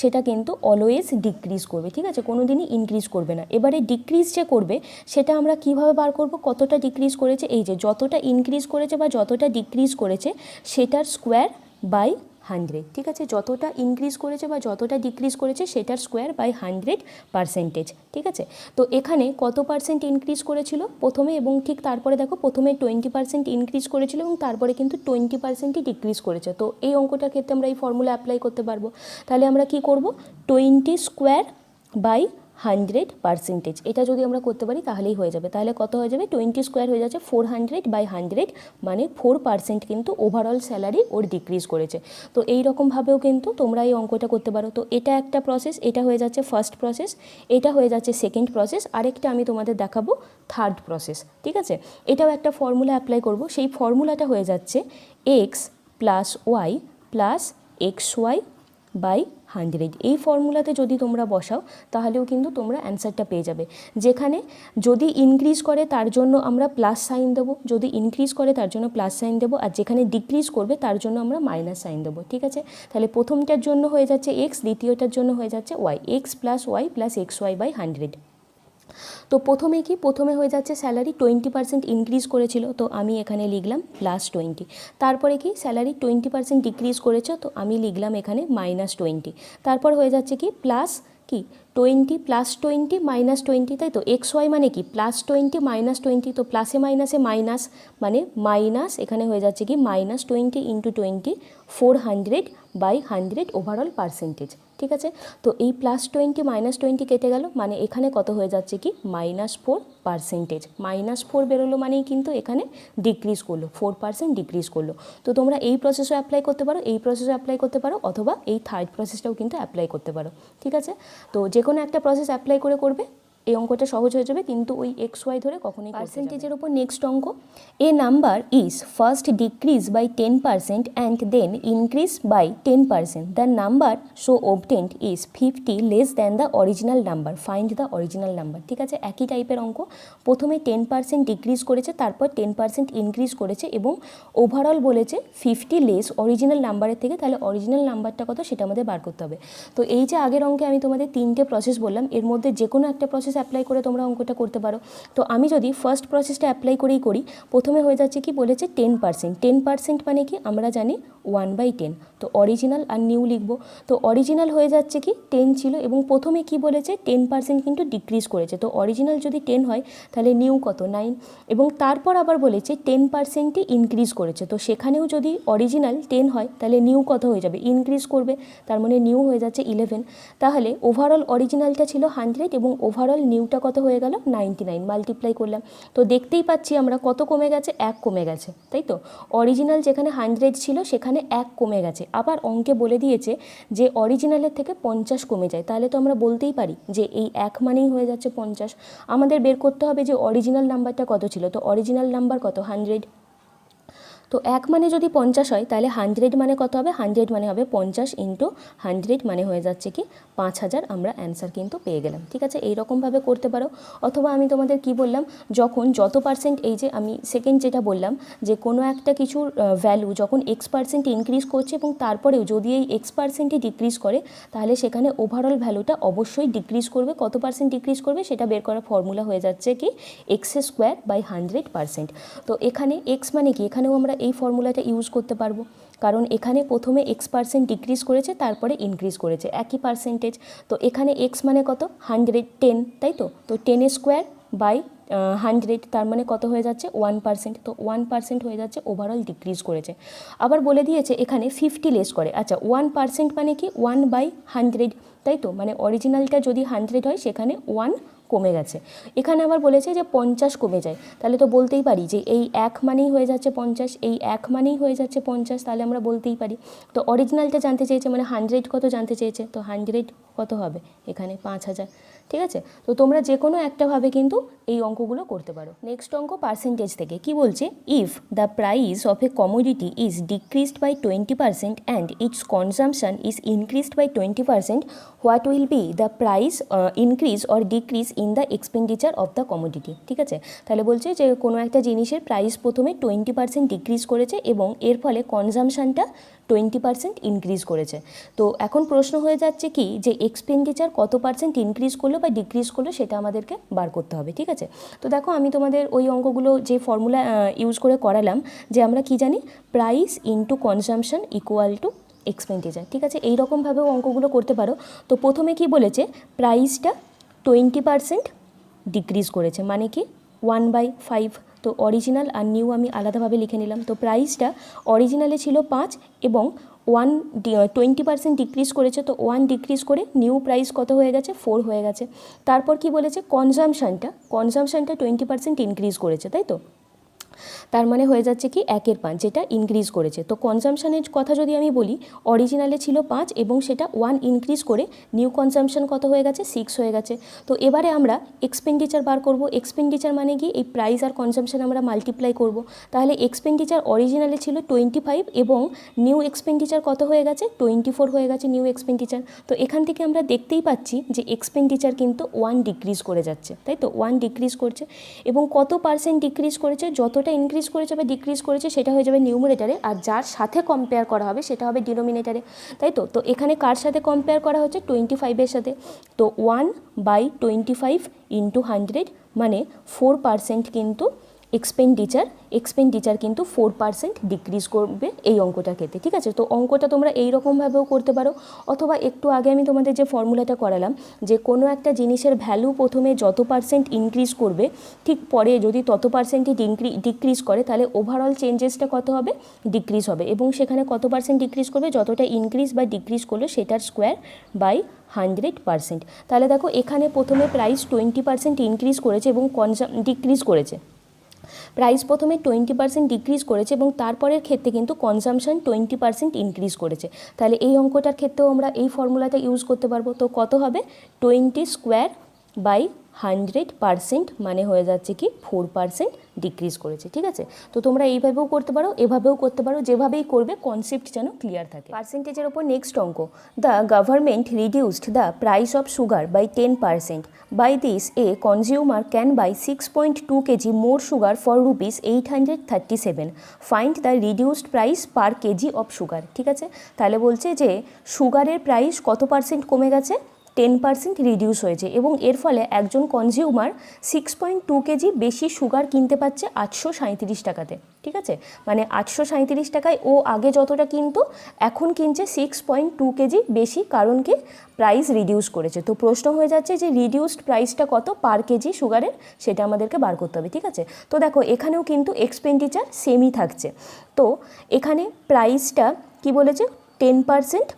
সেটা কিন্তু অলওয়েজ ডিক্রিজ করবে, ঠিক আছে, কোনো দিনই ইনক্রিজ করবে না। এবারে ডিক্রিজ যে করবে সেটা আমরা কিভাবে বার করব, কতটা ডিক্রিজ করেছে, এই যে যতটা ইনক্রিজ করেছে বা যতটা ডিক্রিজ করেছে সেটার স্কোয়ার বাই 100, ঠিক আছে, যতটা ইনক্রিজ করেছে বা যতটা ডিক্রিজ করেছে সেটার স্কোয়ার বাই 100%, ঠিক আছে। তো এখানে কত পার্সেন্ট ইনক্রিজ করেছিল প্রথমে এবং ঠিক তারপরে দেখো প্রথমে 20% ইনক্রিজ করেছিল এবং তারপরে কিন্তু 20%ই ডিক্রিজ করেছে। তো এই অঙ্কটার ক্ষেত্রে আমরা এই ফর্মুলা অ্যাপ্লাই করতে পারবো। তাহলে আমরা কি করব, 20²/100%, এটা যদি আমরা করতে পারি তাহলেই হয়ে যাবে। তাহলে কত হয়ে যাবে, 20² হয়ে যাচ্ছে 400/100 মানে 4% কিন্তু ওভারঅল স্যালারি ওর ডিক্রিজ করেছে। তো এই রকমভাবেও কিন্তু তোমরা এই অঙ্কটা করতে পারো। তো এটা একটা প্রসেস, এটা হয়ে যাচ্ছে ফার্স্ট প্রসেস, এটা হয়ে যাচ্ছে সেকেন্ড প্রসেস, আরেকটা আমি তোমাদের দেখাবো থার্ড প্রসেস, ঠিক আছে। এটাও একটা ফর্মুলা অ্যাপ্লাই করব, সেই ফর্মুলাটা হয়ে যাচ্ছে x + y + xy/100। এই ফর্মুলাতে যদি তোমরা বসাও তাহলেও কিন্তু তোমরা অ্যান্সারটা পেয়ে যাবে। যেখানে যদি ইনক্রিজ করে তার জন্য আমরা প্লাস সাইন দেবো, যদি ইনক্রিজ করে তার জন্য প্লাস সাইন দেবো, আর যেখানে ডিক্রিজ করবে তার জন্য আমরা মাইনাস সাইন দেবো, ঠিক আছে। তাহলে প্রথমটার জন্য হয়ে যাচ্ছে x, দ্বিতীয়টার জন্য হয়ে যাচ্ছে y, x + y + xy/100। তো প্রথমে হয়ে যাচ্ছে স্যালারি 20% ইনক্রিজ করেছিল, তো আমি এখানে লিখলাম +20। তারপরে কি স্যালারি 20% ডিক্রিজ করেছে, তো আমি লিখলাম এখানে -20। তারপর হয়ে যাচ্ছে কি কি 20 প্লাস 20 মাইনাস 20, তাই তো এক্স ওয়াই মানে কি প্লাস 20 মাইনাস 20, তো প্লাসে মাইনাসে মাইনাস মানে মাইনাস, এখানে হয়ে যাচ্ছে কি মাইনাস 20 ইন্টু 20 400/100 ওভারঅল পার্সেন্টেজ। ঠিক আছে, তো এই প্লাস 20 মাইনাস 20 কেটে গেল, মানে এখানে কত হয়ে যাচ্ছে কি -4%। -4 বেরোলো মানেই কিন্তু এখানে ডিক্রিজ করলো, 4% ডিক্রিজ করলো। তো তোমরা এই প্রসেসও অ্যাপ্লাই করতে পারো, এই প্রসেসও অ্যাপ্লাই করতে পারো, অথবা এই থার্ড প্রসেসটাও কিন্তু অ্যাপ্লাই করতে পারো। ঠিক আছে, তো যে কোনো একটা প্রসেস অ্যাপ্লাই করে করবে, এই অঙ্কটা সহজ হয়ে যাবে, কিন্তু ওই এক্স ওয়াই ধরে কখনোই পার্সেন্টেজের ওপর। নেক্সট অঙ্ক, a number is first decrease by 10% and then increase by 10%, the number so obtained is 50 less than the original number, find the original number. ঠিক আছে, একই টাইপের অঙ্ক, প্রথমে 10% ডিক্রিজ করেছে, তারপর 10% ইনক্রিজ করেছে, এবং ওভারঅল বলেছে 50 লেস অরিজিনাল নাম্বারের থেকে, তাহলে অরিজিনাল নাম্বারটা কত সেটা আমাদের বার করতে হবে। তো এই যে আগের অঙ্কে আমি তোমাদের 3টে প্রসেস বললাম, এর মধ্যে যে কোনো একটা প্রসেস অ্যাপ্লাই করে তোমরা অঙ্কটা করতে পারো। তো আমি যদি ফার্স্ট প্রসেসটা অ্যাপ্লাই করেই করি, প্রথমে হয়ে যাচ্ছে কি বলেছে 10%, 10% মানে কি আমরা জানি 1/10, তো অরিজিনাল আর নিউ লিখবো। তো অরিজিনাল হয়ে যাচ্ছে কি 10 ছিল, এবং প্রথমে কি বলেছে 10% কিন্তু ডিক্রিজ করেছে, তো অরিজিনাল যদি 10 হয় তাহলে নিউ কত 9, এবং তারপর আবার বলেছে 10%ই ইনক্রিজ করেছে, তো সেখানেও যদি অরিজিনাল 10 হয় তাহলে নিউ কত হয়ে যাবে ইনক্রিজ করবে, তার মানে নিউ হয়ে যাচ্ছে 11। তাহলে ওভারঅল অরিজিনালটা ছিল 100 এবং ওভারঅল নিউটা কত হয়ে গেল 99, মাল্টিপ্লাই করলাম। তো দেখতেই পাচ্ছি আমরা কত কমে গেছে, 1 কমে গেছে, তাই তো অরিজিনাল যেখানে 100 ছিল সেখানে 1 কমে গেছে। আবার অঙ্কে বলে দিয়েছে যে অরিজিনালের থেকে 50 কমে যায়, তাহলে তো আমরা বলতেই পারি যে এই 1 মানেই হয়ে যাচ্ছে 50। আমাদের বের করতে হবে যে অরিজিনাল নাম্বারটা কত ছিল, তো অরিজিনাল নাম্বার কত 100, তো 1 মানে যদি 50 হয় তাহলে 100 মানে কত হবে, 100 মানে হবে 50 ইন্টু 100 মানে হয়ে যাচ্ছে কি 5000, আমরা অ্যান্সার কিন্তু পেয়ে গেলাম। ঠিক আছে, এইরকমভাবে করতে পারো। অথবা আমি তোমাদের কি বললাম, যখন যত পার্সেন্ট, এই যে আমি সেকেন্ড যেটা বললাম যে কোনো একটা কিছুর ভ্যালু যখন x% ইনক্রিজ করছে এবং তারপরেও যদি এই x%ই ডিক্রিজ করে, তাহলে সেখানে ওভারঅল ভ্যালুটা অবশ্যই ডিক্রিজ করবে। কত পার্সেন্ট ডিক্রিজ করবে সেটা বের করার ফর্মুলা হয়ে যাচ্ছে কি x²/100%। তো এখানে x মানে কি, এখানেও আমরা এই ফর্মুলাটা ইউজ করতে পারবো, কারণ এখানে প্রথমে x% ডিক্রিজ করেছে, তারপরে ইনক্রিজ করেছে, একই পার্সেন্টেজ। তো এখানে x মানে কত 110, তাই তো 10²/100, তার মানে কত হয়ে যাচ্ছে 1%, তো 1% হয়ে যাচ্ছে ওভারঅল ডিক্রিজ করেছে। আবার বলে দিয়েছে এখানে 50 লেস করে, আচ্ছা 1% মানে কি 1/100, তাই তো মানে অরিজিনালটা যদি 100 হয় সেখানে 1 কমে গেছে। এখানে আবার বলেছে যে 50 কমে যায়, তাহলে তো বলতেই পারি যে এই 1 মানেই হয়ে যাচ্ছে 50, এই 1 মানেই হয়ে যাচ্ছে 50, তাহলে আমরা বলতেই পারি। তো অরিজিনালটা জানতে চেয়েছে মানে 100 কত জানতে চেয়েছে, তো 100 কত হবে এখানে 5000। ঠিক আছে, তো তোমরা যে কোনো একটাভাবে কিন্তু এই অঙ্কগুলো করতে পারো। নেক্সট অঙ্ক পার্সেন্টেজ থেকে কি বলছে, if the price of a commodity is decreased by 20% and its consumption is increased by 20%, what will be the price increase or decrease in the expenditure of the commodity. ঠিক আছে, তাহলে বলছে যে কোনো একটা জিনিসের প্রাইস প্রথমে 20% ডিক্রিজ করেছে এবং এর ফলে কনজামশনটা 20% ইনক্রিজ করেছে। তো এখন প্রশ্ন হয়ে যাচ্ছে কি যে এক্সপেন্ডিচার কত পার্সেন্ট ইনক্রিজ করলো বা ডিক্রিজ করলো সেটা আমাদেরকে বার করতে হবে। ঠিক আছে, তো দেখো আমি তোমাদের ওই অঙ্কগুলো যে ফর্মুলা ইউজ করে করালাম, যে আমরা কি জানি price into consumption equal to expenditure. ঠিক আছে, এইরকমভাবেও অঙ্কগুলো করতে পারো। তো প্রথমে কি বলেছে প্রাইসটা 20% ডিক্রিজ করেছে, মানে কি 1/5, তো অরিজিনাল আর নিউ আমি আলাদাভাবে লিখে নিলাম। তো প্রাইসটা অরিজিনালে ছিল 5 এবং 20% ডিক্রিজ করেছে, তো 1 ডিক্রিজ করে নিউ প্রাইস কত হয়ে গেছে 4 হয়ে গেছে। তারপর কি বলেছে কনজামশনটা 20% ইনক্রিজ করেছে, তাই তো তার মানে হয়ে যাচ্ছে কি 1/5 যেটা ইনক্রিজ করেছে। তো কনজামশনের কথা যদি আমি বলি, অরিজিনালে ছিল 5 এবং সেটা 1 ইনক্রিজ করে নিউ কনজামশন কত হয়ে গেছে 6 হয়ে গেছে। তো এবারে আমরা এক্সপেন্ডিচার বার করব। এক্সপেন্ডিচার মানে কি এই প্রাইস আর কনজামশন আমরা মাল্টিপ্লাই করব। তাহলে এক্সপেন্ডিচার অরিজিনালে ছিল 25 এবং নিউ এক্সপেন্ডিচার কত হয়ে গেছে 24 হয়ে গেছে নিউ এক্সপেন্ডিচার। তো এখান থেকে আমরা দেখতেই পাচ্ছি যে এক্সপেন্ডিচার কিন্তু 1 ডিক্রিজ করে যাচ্ছে, তাই তো 1 ডিক্রিজ করছে এবং কত পার্সেন্ট ডিক্রিজ করেছে, যতটা ইনক্রিজ করেছে বা ডিক্রিজ করেছে সেটা হয়ে যাবে নিউমারেটারে, আর যার সাথে কম্পেয়ার করা হবে সেটা হবে ডিনোমিনেটারে, তাই তো। তো এখানে কার সাথে কম্পেয়ার করা হচ্ছে 25-এর সাথে, তো 1/25 ইন্টু 100 মানে 4% কিন্তু এক্সপেন্ডিচার কিন্তু 4% ডিক্রিজ করবে এই অঙ্কটার ক্ষেত্রে, ঠিক আছে। তো অঙ্কটা তোমরা এই রকমভাবেও করতে পারো, অথবা একটু আগে আমি তোমাদের যে ফর্মুলাটা করালাম যে কোনো একটা জিনিসের ভ্যালু প্রথমে যত পার্সেন্ট ইনক্রিজ করবে ঠিক পরে যদি তত পার্সেন্টই ডিক্রিজ করে তাহলে ওভারঅল চেঞ্জেসটা কত হবে, ডিক্রিজ হবে, এবং সেখানে কত পার্সেন্ট ডিক্রিজ করবে, যতটা ইনক্রিজ বা ডিক্রিজ করলো সেটার স্কোয়ার বাই 100%। তাহলে দেখো এখানে প্রথমে প্রাইস 20% ইনক্রিজ করেছে এবং ডিক্রিজ করেছে, প্রাইস প্রথমে 20% ডিক্রিজ করেছে এবং তারপরের ক্ষেত্রে কিন্তু কনজামশন 20% ইনক্রিজ করেছে। তাহলে এই অঙ্কটার ক্ষেত্রেও আমরা এই ফর্মুলাটা ইউজ করতে পারবো। তো কত হবে, 20 স্কোয়ার বাই 100% মানে হয়ে যাচ্ছে কি 4% ডিক্রিজ করেছে, ঠিক আছে। তো তোমরা এইভাবেও করতে পারো, এভাবেও করতে পারো, যেভাবেই করবে কনসেপ্ট যেন ক্লিয়ার থাকে। পার্সেন্টেজের ওপর নেক্সট অঙ্ক, the government reduced the price of sugar by 10%. By this, a consumer can buy 6.2 kg more sugar for rupees 837. Find the reduced price per kg of sugar. ঠিক আছে, তাহলে বলছে যে সুগারের প্রাইস কত পার্সেন্ট কমে গেছে, 10% রিডিউস হয়েছে এবং এর ফলে একজন কনজিউমার 6.2 কেজি বেশি সুগার কিনতে পারছে 837 টাকাতে, ঠিক আছে। মানে 837 টাকায় ও আগে যতটা কিনতো এখন কিনছে 6.2 কেজি বেশি, কারণ কি প্রাইস রিডিউস করেছে। তো প্রশ্ন হয়ে যাচ্ছে যে রিডিউসড প্রাইসটা কত পার কেজি সুগারের, সেটা আমাদেরকে বার করতে হবে, ঠিক আছে। তো দেখো এখানেও কিন্তু এক্সপেন্ডিচার সেমই থাকছে। তো এখানে প্রাইসটা কি বলেছে, 10%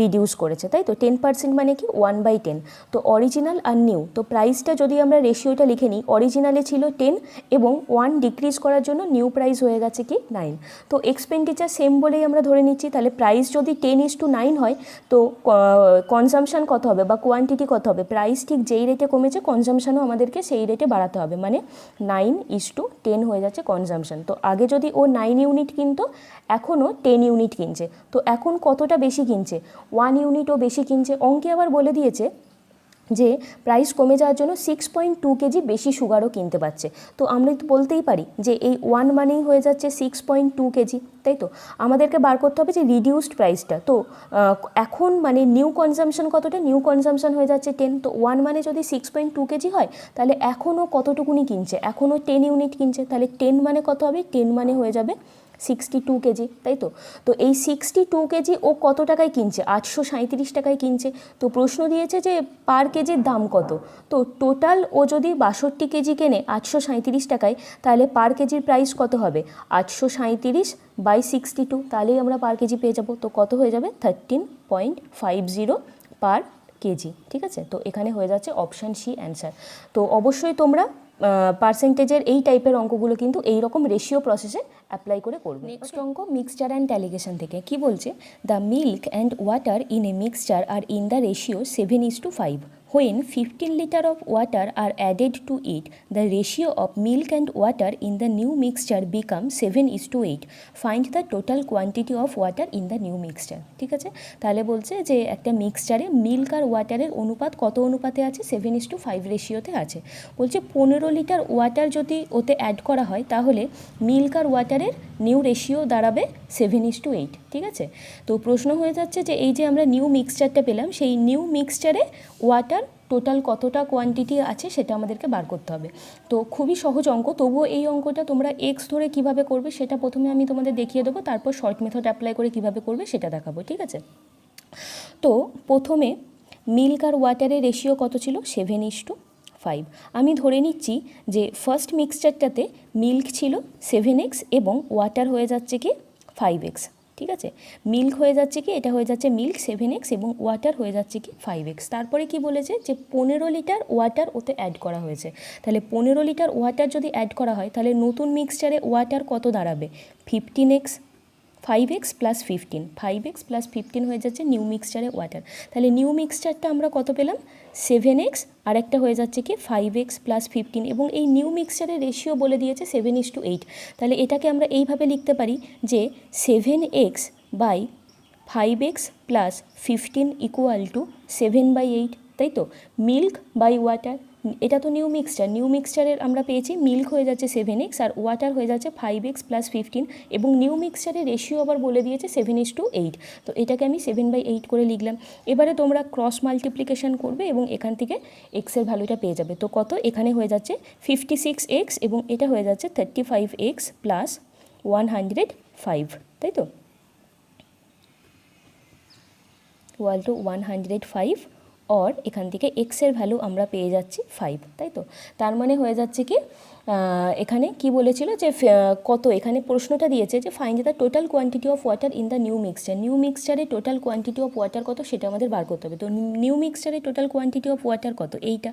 রিডিউস করেছে, তাই তো। 10% মানে কি 1/10। তো অরিজিনাল আর নিউ, তো প্রাইসটা যদি আমরা রেশিওটা লিখে নিই, অরিজিনালে ছিল 10 এবং 1 ডিক্রিজ করার জন্য নিউ প্রাইস হয়ে গেছে কি 9। তো এক্সপেন্ডিচার সেম বলেই আমরা ধরে নিচ্ছি, তাহলে প্রাইস যদি 10:9 হয় তো কনজামশান কত হবে বা কোয়ান্টিটি কত হবে, প্রাইস ঠিক যেই রেটে কমেছে কনজামশানও আমাদেরকে সেই রেটে বাড়াতে হবে, মানে 9:10 হয়ে যাচ্ছে কনজামশান। তো আগে যদি ও 9 ইউনিট কিনতো এখনও 10 ইউনিট কিনছে, তো এখন কতটা বেশি কিনছে, 1 ইউনিটও বেশি কিনছে। অঙ্কে আবার বলে দিয়েছে যে প্রাইস কমে যাওয়ার জন্য 6.2 কেজি বেশি সুগারও কিনতে পারছে। তো আমরা তো বলতেই পারি যে এই 1 মানেই হয়ে যাচ্ছে 6.2 কেজি, তাই তো। আমাদেরকে বার করতে হবে যে রিডিউসড প্রাইসটা। তো এখন মানে নিউ কনজামশন কতটা, নিউ কনজামশন হয়ে যাচ্ছে 10। তো 1 মানে যদি 6.2 কেজি হয় তাহলে এখনও কতটুকুনি কিনছে, এখনও 10 ইউনিট কিনছে, তাহলে 10 মানে কত হবে, 10 মানে হয়ে যাবে 62 কেজি, তাই তো। তো এই 62 কেজি ও কত টাকায় কিনছে, 837 টাকায় কিনছে। তো প্রশ্ন দিয়েছে যে পার কেজির দাম কত। তো টোটাল ও যদি 62 কেজি কেনে 837 টাকায়, তাহলে পার কেজির প্রাইস কত হবে, 837/62, তাহলেই আমরা পার কেজি পেয়ে যাব। তো কত হয়ে যাবে, 13.50 পার কেজি, ঠিক আছে। তো এখানে হয়ে যাচ্ছে অপশান সি অ্যান্সার। তো অবশ্যই তোমরা পার্সেন্টেজের এই টাইপের অঙ্কগুলো কিন্তু এই রকম রেশিও প্রসেসে অ্যাপ্লাই করে করবে। নেক্সট অঙ্ক মিক্সচার অ্যান্ড অ্যালিগেশন থেকে কি বলছে, the milk and water in a mixture are in the ratio 7:5. When 15 liters of water are added to it, the ratio of milk and water in the new mixture becomes 7:8. Find the total quantity of water in the new mixture. ঠিক আছে, তাহলে বলছে যে একটা মিক্সচারে milk আর ওয়াটারের অনুপাত কত অনুপাতে আছে, 7:5 রেশিওতে আছে। বলছে 15 লিটার ওয়াটার যদি ওতে অ্যাড করা হয় তাহলে মিল্ক আর ওয়াটারের নিউ রেশিও দাঁড়াবে 7:8, ঠিক আছে। তো প্রশ্ন হয়ে যাচ্ছে যে এই যে আমরা নিউ মিক্সচারটা পেলাম, সেই নিউ মিক্সচারে ওয়াটার টোটাল কতটা কোয়ান্টিটি আছে সেটা আমাদেরকে বার করতে হবে। তো খুবই সহজ অঙ্ক, তবুও এই অঙ্কটা তোমরা এক্স ধরে কিভাবে করবে সেটা প্রথমে আমি তোমাদের দেখিয়ে দেবো, তারপর শর্ট মেথড অ্যাপ্লাই করে কিভাবে করবে সেটা দেখাবো, ঠিক আছে। তো প্রথমে মিল্ক আর ওয়াটারের রেশিও কত ছিল, 7:5। আমি ধরে নিচ্ছি যে ফার্স্ট মিক্সচারটাতে মিল্ক ছিল 7x এবং ওয়াটার হয়ে যাচ্ছে কি 5x, ঠিক আছে। মিল্ক হয়ে যাচ্ছে কি, এটা হয়ে যাচ্ছে মিল্ক 7x এবং ওয়াটার হয়ে যাচ্ছে কি 5x। তারপরে কি বলেছে যে 15 লিটার ওয়াটার ওতে অ্যাড করা হয়েছে, তাহলে 15 লিটার ওয়াটার যদি অ্যাড করা হয় তাহলে নতুন মিক্সচারে ওয়াটার কত দাঁড়াবে, 15x, 5x + 15, 5x + 15 হয়ে যাচ্ছে নিউ মিক্সচারে ওয়াটার। তাহলে নিউ মিক্সচারটা আমরা কত পেলাম, 7x, আর একটা হয়ে যাচ্ছে কি 5x + 15, এবং এই নিউ মিক্সচারের রেশিও বলে দিয়েছে 7:8। তাহলে এটাকে আমরা এইভাবে লিখতে পারি যে 7x/5x + 15 = 7/8, তাই তো। মিল্ক বাই ওয়াটার, এটা তো নিউ মিক্সচারের আমরা পেয়েছি মিল্ক হয়ে যাচ্ছে 7x আর ওয়াটার হয়ে যাচ্ছে 5x প্লাস 15 এবং নিউ মিক্সচারের রেশিও আবার বলে দিয়েছে 7:8, তো এটাকে আমি 7/8 করে লিখলাম। এবারে তোমরা ক্রস মাল্টিপ্লিকেশন করবে এবং এখান থেকে এক্সের ভ্যালুটা পেয়ে যাবে। তো কত, এখানে হয়ে যাচ্ছে 56x এবং এটা হয়ে যাচ্ছে 35x প্লাস 105, তাই তো, ইকুয়াল টু 105 और এখান থেকে এক্সের ভ্যালু আমরা পেয়ে যাচ্ছি 5, তাই তো। তার মানে হয়ে যাচ্ছে কি এখানে কি বলেছিল যে কত, এখানে প্রশ্নটা দিয়েছে যে find the total quantity of water in the new মিক্সচারে টোটাল কোয়ান্টিটি অফ ওয়াটার কত সেটা আমাদের বার করতে হবে। তো নিউ মিক্সচারে টোটাল কোয়ান্টিটি অফ ওয়াটার কত, এইটা,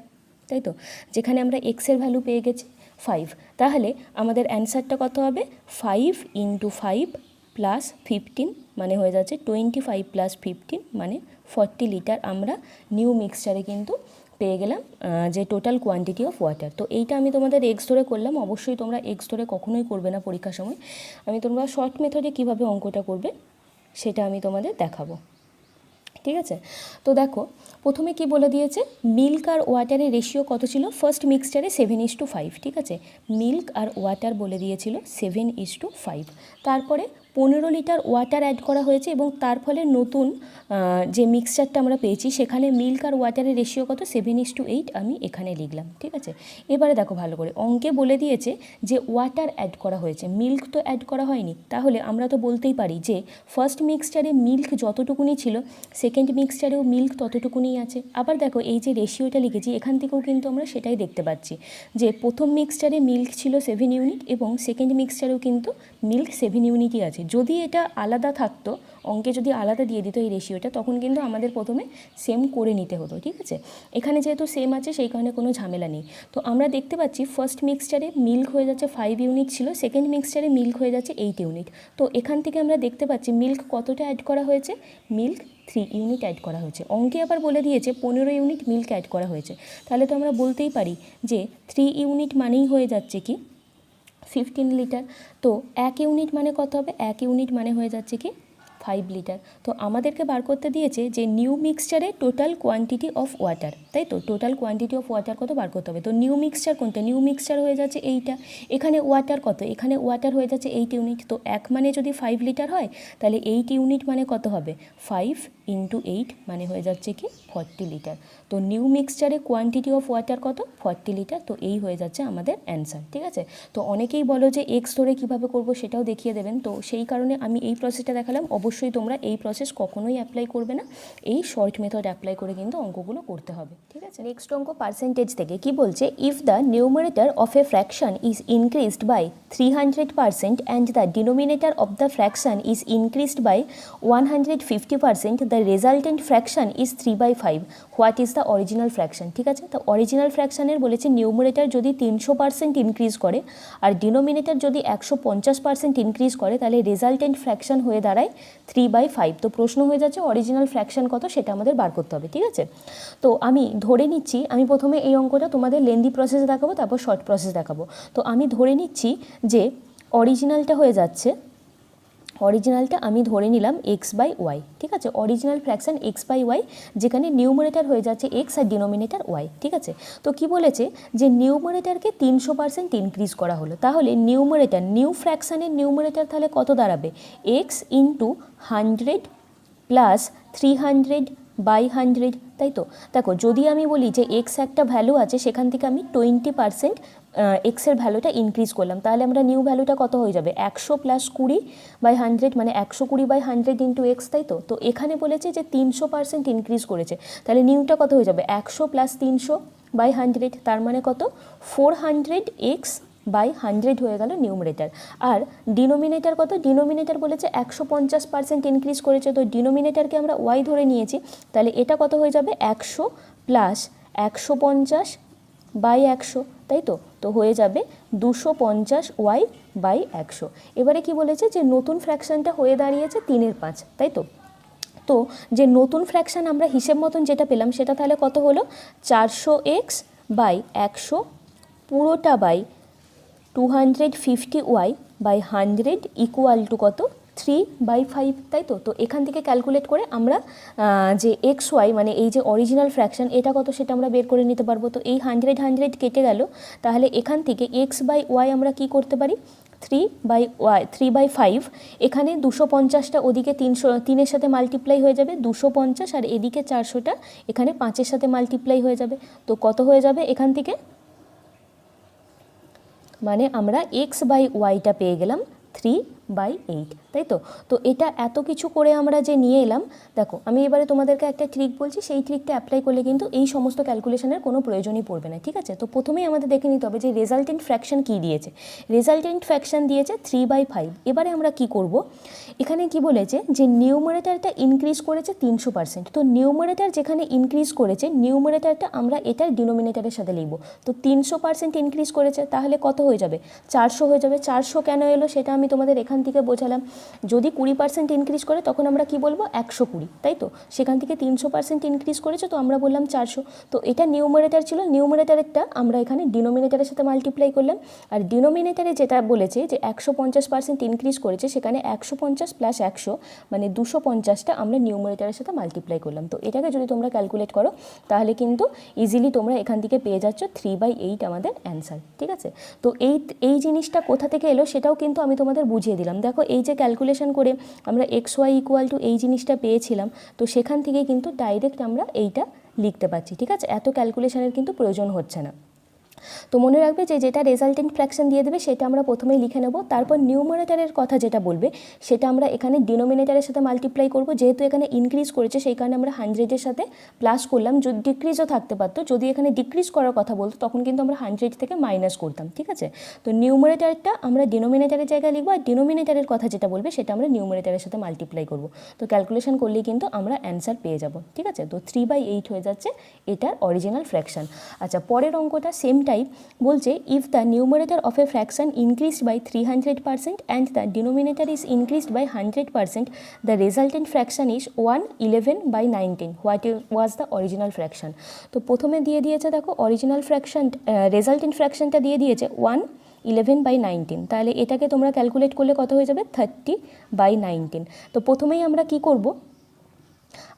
তাই তো, যেখানে আমরা এক্সের ভ্যালু পেয়ে গেছি 5। তাহলে আমাদের অ্যান্সারটা কত হবে, 5 × 5 প্লাস 15 মানে হয়ে যাচ্ছে 25 প্লাস 15 মানে 40 লিটার আমরা নিউ মিক্সচারে কিন্তু পেয়ে গেলাম যে টোটাল কোয়ান্টিটি অফ ওয়াটার। তো এইটা আমি তোমাদের এক্স ধরে করলাম, অবশ্যই তোমরা এক্স ধরে কখনোই করবে না পরীক্ষার সময়। আমি তোমরা শর্ট মেথডে কীভাবে অঙ্কটা করবে সেটা আমি তোমাদের দেখাবো, ঠিক আছে। তো দেখো প্রথমে কি বলে দিয়েছে, মিল্ক আর ওয়াটারের রেশিও কত ছিল, ফার্স্ট মিক্সচারে 7:5, ঠিক আছে, মিল্ক আর ওয়াটার বলে দিয়েছিল 7:5। তারপরে 15 লিটার ওয়াটার অ্যাড করা হয়েছে এবং তার ফলে নতুন যে মিক্সচারটা আমরা পেয়েছি সেখানে মিল্ক আর ওয়াটারের রেশিও কত, 7:8 আমি এখানে লিখলাম, ঠিক আছে। এবারে দেখো ভালো করে, অঙ্কে বলে দিয়েছে যে ওয়াটার অ্যাড করা হয়েছে, মিল্ক তো অ্যাড করা হয়নি। তাহলে আমরা তো বলতেই পারি যে ফার্স্ট মিক্সচারে মিল্ক যতটুকুনি ছিল সেকেন্ড মিক্সচারেও মিল্ক ততটুকুনি আছে। আবার দেখো এই যে রেশিওটা লিখেছি এখান থেকেও কিন্তু আমরা সেটাই দেখতে পাচ্ছি যে প্রথম মিক্সচারে মিল্ক ছিল 7 ইউনিট এবং সেকেন্ড মিক্সচারেও কিন্তু মিল্ক 7 ইউনিটই আছে। যদি এটা আলাদা থাকতো, অঙ্কে যদি আলাদা দিয়ে দিত এই রেশিওটা, তখন কিন্তু আমাদের প্রথমে সেম করে নিতে হতো, ঠিক আছে। এখানে যেহেতু সেম আছে সেই কারণে কোনো ঝামেলা নেই। তো আমরা দেখতে পাচ্ছি ফার্স্ট মিক্সচারে মিল্ক হয়ে যাচ্ছে 5 ইউনিট ছিল, সেকেন্ড মিক্সচারে মিল্ক হয়ে যাচ্ছে 8 ইউনিট। তো এখান থেকে আমরা দেখতে পাচ্ছি মিল্ক কতটা অ্যাড করা হয়েছে, মিল্ক 3 ইউনিট অ্যাড করা হয়েছে। অঙ্কে আবার বলে দিয়েছে 15 ইউনিট মিল্ক অ্যাড করা হয়েছে। তাহলে তো আমরা বলতেই পারি যে 3 ইউনিট মানেই হয়ে যাচ্ছে কি 15 লিটার। তো 1 ইউনিট মানে কত হবে, 1 ইউনিট মানে হয়ে যাচ্ছে কি 5 লিটার। তো আমাদেরকে বার করতে দিয়েছে যে নিউ মিক্সচারে টোটাল কোয়ান্টিটি অফ ওয়াটার, তাই তো, টোটাল কোয়ান্টিটি অফ ওয়াটার কত বার করতে হবে। তো নিউ মিক্সচার কোনটা, নিউ মিক্সচার হয়ে যাচ্ছে এইটা। এখানে ওয়াটার কত, এখানে ওয়াটার হয়ে যাচ্ছে 8 ইউনিট। তো 1 মানে যদি 5 লিটার হয় তাহলে 8 ইউনিট মানে কত হবে, 5 × 8 মানে হয়ে যাচ্ছে কি 40 লিটার। তো নিউ মিক্সচারে কোয়ান্টিটি অফ ওয়াটার কত, 40 লিটার। তো এই হয়ে যাচ্ছে আমাদের অ্যান্সার, ঠিক আছে। তো অনেকেই বলো যে এক্স ধরে কীভাবে করবো সেটাও দেখিয়ে দেবেন, তো সেই কারণে আমি এই প্রসেসটা দেখালাম। অবশ্যই তোমরা এই প্রসেস কখনোই অ্যাপ্লাই করবে না, এই শর্ট মেথড অ্যাপ্লাই করে কিন্তু অঙ্কগুলো করতে হবে, ঠিক আছে। নেক্সট অঙ্ক পার্সেন্টেজ থেকে কি বলছে, if the numerator of a fraction is increased by 300% and the denominator of the fraction is increased by 150%, the resultant fraction is 3/5, what is the original fraction, ঠিক আছে। তো অরিজিনাল ফ্র্যাকশনের বলেছে নিউমারেটর যদি 300% increase করে আর denominator যদি 150% increase করে তাহলে resultant fraction হয়ে দাঁড়ায় 3/5। তো প্রশ্ন হয়ে যাচ্ছে অরিজিনাল ফ্র্যাকশন কত সেটা আমাদের বার করতে হবে, ঠিক আছে। তো আমি ধরে নিচ্ছি, আমি প্রথমে এই অঙ্কটা তোমাদের লেন্দি প্রসেস দেখাবো তারপর শর্ট প্রসেস দেখাবো। তো আমি ধরে নিচ্ছি যে অরিজিনালটা হয়ে যাচ্ছে, অরিজিনালটা আমি ধরে নিলাম x/y, ঠিক আছে, অরিজিনাল ফ্র্যাকশন x/y, যেখানে নিউমারেটর হয়ে যাচ্ছে x আর ডিনোমিনেটর y, ঠিক আছে। তো কি বলেছে যে নিউমারেটরকে 300% ইনক্রিজ করা হলো, তাহলে নিউমারেটর নিউ ফ্র্যাকশানের নিউমারেটর তাহলে কত দাঁড়াবে, x × 100 প্লাস 300/100, তাই তো। দেখো যদি আমি বলি যে x একটা ভ্যালু আছে সেখান থেকে আমি 20% এক্সের ভ্যালুটা ইনক্রিজ করলাম, তাহলে আমরা নিউ ভ্যালুটা কত হয়ে যাবে, 100 + 20/100 মানে 120/100 × x, তাই তো। তো এখানে বলেছে যে 300% ইনক্রিজ করেছে, তাহলে নিউটা কত হয়ে যাবে, 100 + 300/100, তার মানে কত 400x/100 হয়ে গেল নিউমারেটর। আর ডিনোমিনেটর কত, ডিনোমিনেটর বলেছে 150% ইনক্রিজ করেছে, তো ডিনোমিনেটরকে আমরা y ধরে নিয়েছি, তাহলে এটা কত হয়ে যাবে 100 + 150/100, তাই তো। তো হয়ে যাবে 250y/100। এবারে কি বলেছে যে নতুন ফ্র্যাকশানটা হয়ে দাঁড়িয়েছে 3/5, তাই তো। তো যে নতুন ফ্র্যাকশান আমরা হিসেব মতন যেটা পেলাম সেটা তাহলে কত হলো, 400x/100 পুরোটা বাই 250y/100 ইকুয়াল টু কত, 3/5, তাই তো। তো এখান থেকে ক্যালকুলেট করে আমরা যে এক্স ওয়াই মানে এই যে অরিজিনাল ফ্র্যাকশন এটা কত সেটা আমরা বের করে নিতে পারবো। তো এই 100 কেটে গেল, তাহলে এখান থেকে x/y আমরা কি করতে পারি, 3/5, এখানে 250টা ওদিকে 300 সাথে মাল্টিপ্লাই হয়ে যাবে 250, আর এদিকে 400টা এখানে 5-এর সাথে মাল্টিপ্লাই হয়ে যাবে। তো কত হয়ে যাবে এখান থেকে, মানে আমরা x/yটা পেয়ে গেলাম 3/8, তাই তো। তো এটা এত কিছু করে আমরা যে নিয়ে এলাম, দেখো আমি এবারে তোমাদেরকে একটা ট্রিক বলছি, সেই ট্রিকটা অ্যাপ্লাই করলে কিন্তু এই সমস্ত ক্যালকুলেশনের কোনো প্রয়োজনই পড়বে না, ঠিক আছে। তো প্রথমেই আমাদের দেখে নিতে হবে যে রেজাল্টেন্ট ফ্র্যাকশন কী দিয়েছে। রেজাল্টেন্ট ফ্র্যাকশন দিয়েছে 3/5। এবারে আমরা কি করব, এখানে কি বলেছে যে নিউমারেটারটা ইনক্রিজ করেছে 300%। তো নিউমারেটার যেখানে ইনক্রিজ করেছে, নিউমারেটারটা আমরা এটার ডিনোমিনেটারের সাথে লিখব। তো 300% ইনক্রিজ করেছে, তাহলে কত হয়ে যাবে, 400 হয়ে যাবে। 400 কেন এলো সেটা আমি তোমাদের এখান থেকে বোঝালাম। যদি 20% ইনক্রিজ করে তখন আমরা কি বলবো, 120, তাই তো। সেখান থেকে 300% ইনক্রিজ করেছে, তো আমরা বললাম 400। তো এটা নিউমারেটার ছিল, নিউমারেটারেরটা আমরা এখানে ডিনোমিনেটারের সাথে মাল্টিপ্লাই করলাম। আর ডিনোমিনেটারে যেটা বলেছে যে 150% ইনক্রিজ করেছে, সেখানে 150 + 100 মানে 250টা আমরা নিউমারেটারের সাথে মাল্টিপ্লাই করলাম। তো এটাকে যদি তোমরা ক্যালকুলেট করো তাহলে কিন্তু ইজিলি তোমরা এখান থেকে পেয়ে যাচ্ছ 3/8 আমাদের অ্যান্সার, ঠিক আছে। তো এই জিনিসটা কোথা থেকে এলো সেটাও কিন্তু আমি তোমাদের বুঝিয়ে দিলাম। দেখো এই যে ক্যালকুলেশন করে আমরা xy = এই জিনিসটা পেয়েছিলাম, তো সেখান থেকে কিন্তু ডাইরেক্ট আমরা এইটা লিখতে পারছি, ঠিক আছে। এত ক্যালকুলেশনের কিন্তু প্রয়োজন হচ্ছে না। তো মনে রাখবে যে যেটা রেজাল্টেন্ট ফ্র্যাকশন দিয়ে দেবে সেটা আমরা প্রথমেই লিখে নেব, তারপর নিউমারেটারের কথা যেটা বলবে সেটা আমরা এখানে ডিনোমিনেটারের সাথে মাল্টিপ্লাই করব। যেহেতু এখানে ইনক্রিজ করেছে সেই কারণে আমরা 100-এর সাথে প্লাস করলাম। যদি ডিক্রিজও থাকতে পারতো, যদি এখানে ডিক্রিজ করার কথা বলতো তখন কিন্তু আমরা 100 থেকে মাইনাস করতাম, ঠিক আছে। তো নিউমারেটারটা আমরা ডিনোমিনেটারের জায়গায় লিখবো, আর ডিনোমিনেটারের কথা যেটা বলবে সেটা আমরা নিউমারেটারের সাথে মাল্টিপ্লাই করব। তো ক্যালকুলেশন করলেই কিন্তু আমরা অ্যান্সার পেয়ে যাব, ঠিক আছে। তো 3/8 হয়ে যাচ্ছে এটার অরিজিনাল ফ্র্যাকশন। আচ্ছা, পরের অঙ্কটা সেম টাইপ বলছে, if the numerator of a fraction increased by 300% and the denominator is increased by 100%, the resultant fraction is 111/19, what was the original fraction. তো প্রথমে দিয়ে দিয়েছে দেখো অরিজিনাল ফ্র্যাকশন, রেজাল্টেন্ট ফ্র্যাকশনটা দিয়ে দিয়েছে 111/19, তাহলে এটাকে তোমরা ক্যালকুলেট করলে কত হয়ে যাবে, 30/19। তো প্রথমেই আমরা কি করব,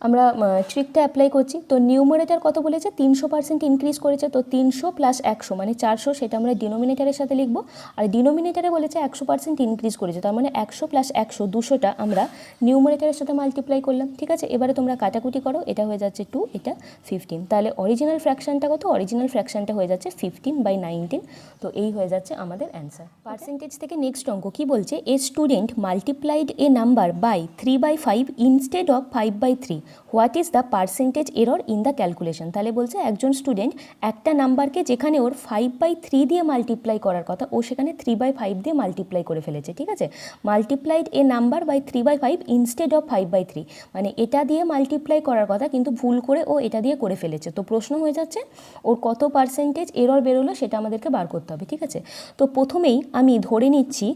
আমরা ট্রিকটা অ্যাপ্লাই করছি। তো নিউমারেটার কত বলেছে, 300% ইনক্রিজ করেছে, তো 300 + 100 মানে 400, সেটা আমরা ডিনোমিনেটারের সাথে লিখব। আর ডিনোমিনেটারে বলেছে 100% ইনক্রিজ করেছে, তার মানে 100 + 100 200টা আমরা নিউমারেটারের সাথে মাল্টিপ্লাই করলাম, ঠিক আছে। এবারে তোমরা কাটাকুটি করো, এটা হয়ে যাচ্ছে 2, এটা 15, তাহলে অরিজিনাল ফ্র্যাকশনটা কত, অরিজিনাল ফ্র্যাকশনটা হয়ে যাচ্ছে 15/19। তো এই হয়ে যাচ্ছে আমাদের অ্যান্সার। পার্সেন্টেজ থেকে নেক্সট অঙ্ক কি বলছে, a student multiplied a number by 3/5 instead of 5/3, what is the percentage error in the calculation. তাহলে বলছে একজন স্টুডেন্ট একটা নাম্বারকে যেখানে ওর 5/3 দিয়ে মাল্টিপ্লাই করার কথা, ও সেখানে 3/5 দিয়ে মাল্টিপ্লাই করে ফেলেছে, ঠিক আছে। Multiplied a number by 3/5 instead of 5/3, মানে এটা দিয়ে মাল্টিপ্লাই করার কথা কিন্তু ভুল করে ও এটা দিয়ে করে ফেলেছে। তো প্রশ্ন হয়ে যাচ্ছে ওর কত পার্সেন্টেজ এরর বেরোলো সেটা আমাদেরকে বার করতে হবে, ঠিক আছে। তো প্রথমেই আমি ধরে নিচ্ছি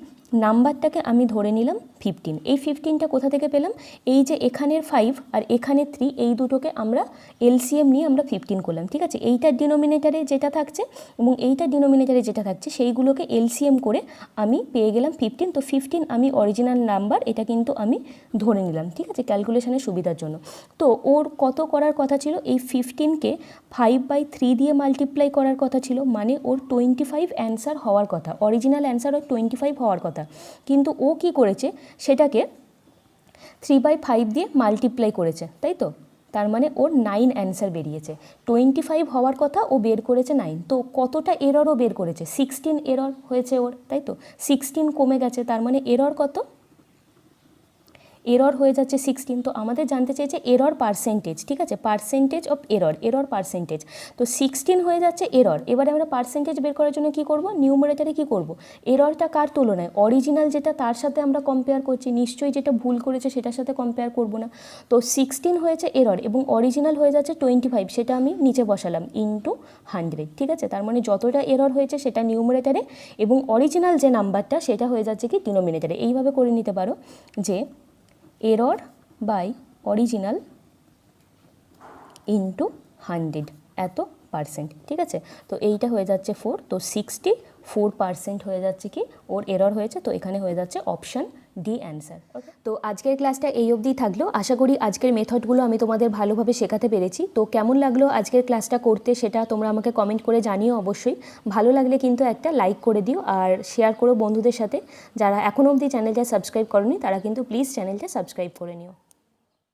নাম্বারটাকে, আমি ধরে নিলাম 15। এই 15টা কোথা থেকে পেলাম, এই যে এখানের 5 আর এখানে 3, এই দুটোকে আমরা এলসিএম নিয়ে আমরা 15 করলাম, ঠিক আছে। এইটার ডিনোমিনেটারে যেটা থাকছে এবং এইটার ডিনোমিনেটারে যেটা থাকছে সেইগুলোকে এলসিএম করে আমি পেয়ে গেলাম 15। তো 15 আমি অরিজিনাল নাম্বার, এটা কিন্তু আমি ধরে নিলাম, ঠিক আছে, ক্যালকুলেশনের সুবিধার জন্য। তো ওর কত করার কথা ছিল, এই 15কে 5/3 দিয়ে মাল্টিপ্লাই করার কথা ছিল, মানে ওর 25 অ্যান্সার হওয়ার কথা, অরিজিনাল অ্যান্সার ওর 25 হওয়ার কথা। কিন্তু ও কি করেছে, সেটাকে 3/5 দিয়ে মাল্টিপ্লাই করেছে, তাই তো। তার মানে ওর 9 অ্যান্সার বেরিয়েছে। 25 হওয়ার কথা, ও বের করেছে 9। তো কতটা এররও বের করেছে, 16 এরর হয়েছে ওর, তাই তো। 16 কমে গেছে, তার মানে এরর কত, এরর হয়ে যাচ্ছে 16। তো আমাদের জানতে চেয়েছে এরর পার্সেন্টেজ, ঠিক আছে, percentage of error, error percentage. তো 16 হয়ে যাচ্ছে এরর। এবারে আমরা পার্সেন্টেজ বের করার জন্য কি করব, নিউমারেটারে কি করব, এররটা কার তুলনায়, অরিজিনাল যেটা তার সাথে আমরা কম্পেয়ার করছি, নিশ্চয়ই যেটা ভুল করেছে সেটার সাথে কম্পেয়ার করব না। তো 16 হয়েছে এরর এবং অরিজিনাল হয়ে যাচ্ছে 25, সেটা আমি নিচে বসালাম ইনটু 100, ঠিক আছে। তার মানে যতটা এরর হয়েছে সেটা নিউমারেটারে এবং অরিজিনাল যে নাম্বারটা সেটা হয়ে যাচ্ছে কি ডিনোমিনেটারে। এইভাবে করে নিতে পারো যে এরর বাই অরিজিনাল ইন্টু 100, এত পার্সেন্ট, ঠিক আছে। তো এইটা হয়ে যাচ্ছে 4, তো 64% হয়ে যাচ্ছে কি ওর এরর হয়েছে, তো এখানে হয়ে যাচ্ছে অপশান ডি অ্যান্সার। তো আজকের ক্লাসটা এই অবধি থাকলো। আশা করি আজকের মেথডগুলো আমি তোমাদের ভালোভাবে শেখাতে পেরেছি। তো কেমন লাগলো আজকের ক্লাসটা করতে সেটা তোমরা আমাকে কমেন্ট করে জানিও অবশ্যই। ভালো লাগলে কিন্তু একটা লাইক করে দিও আর শেয়ার করো বন্ধুদের সাথে। যারা এখনও অবধি চ্যানেলটা সাবস্ক্রাইব করনি তারা কিন্তু প্লিজ চ্যানেলটা সাবস্ক্রাইব করে নিও।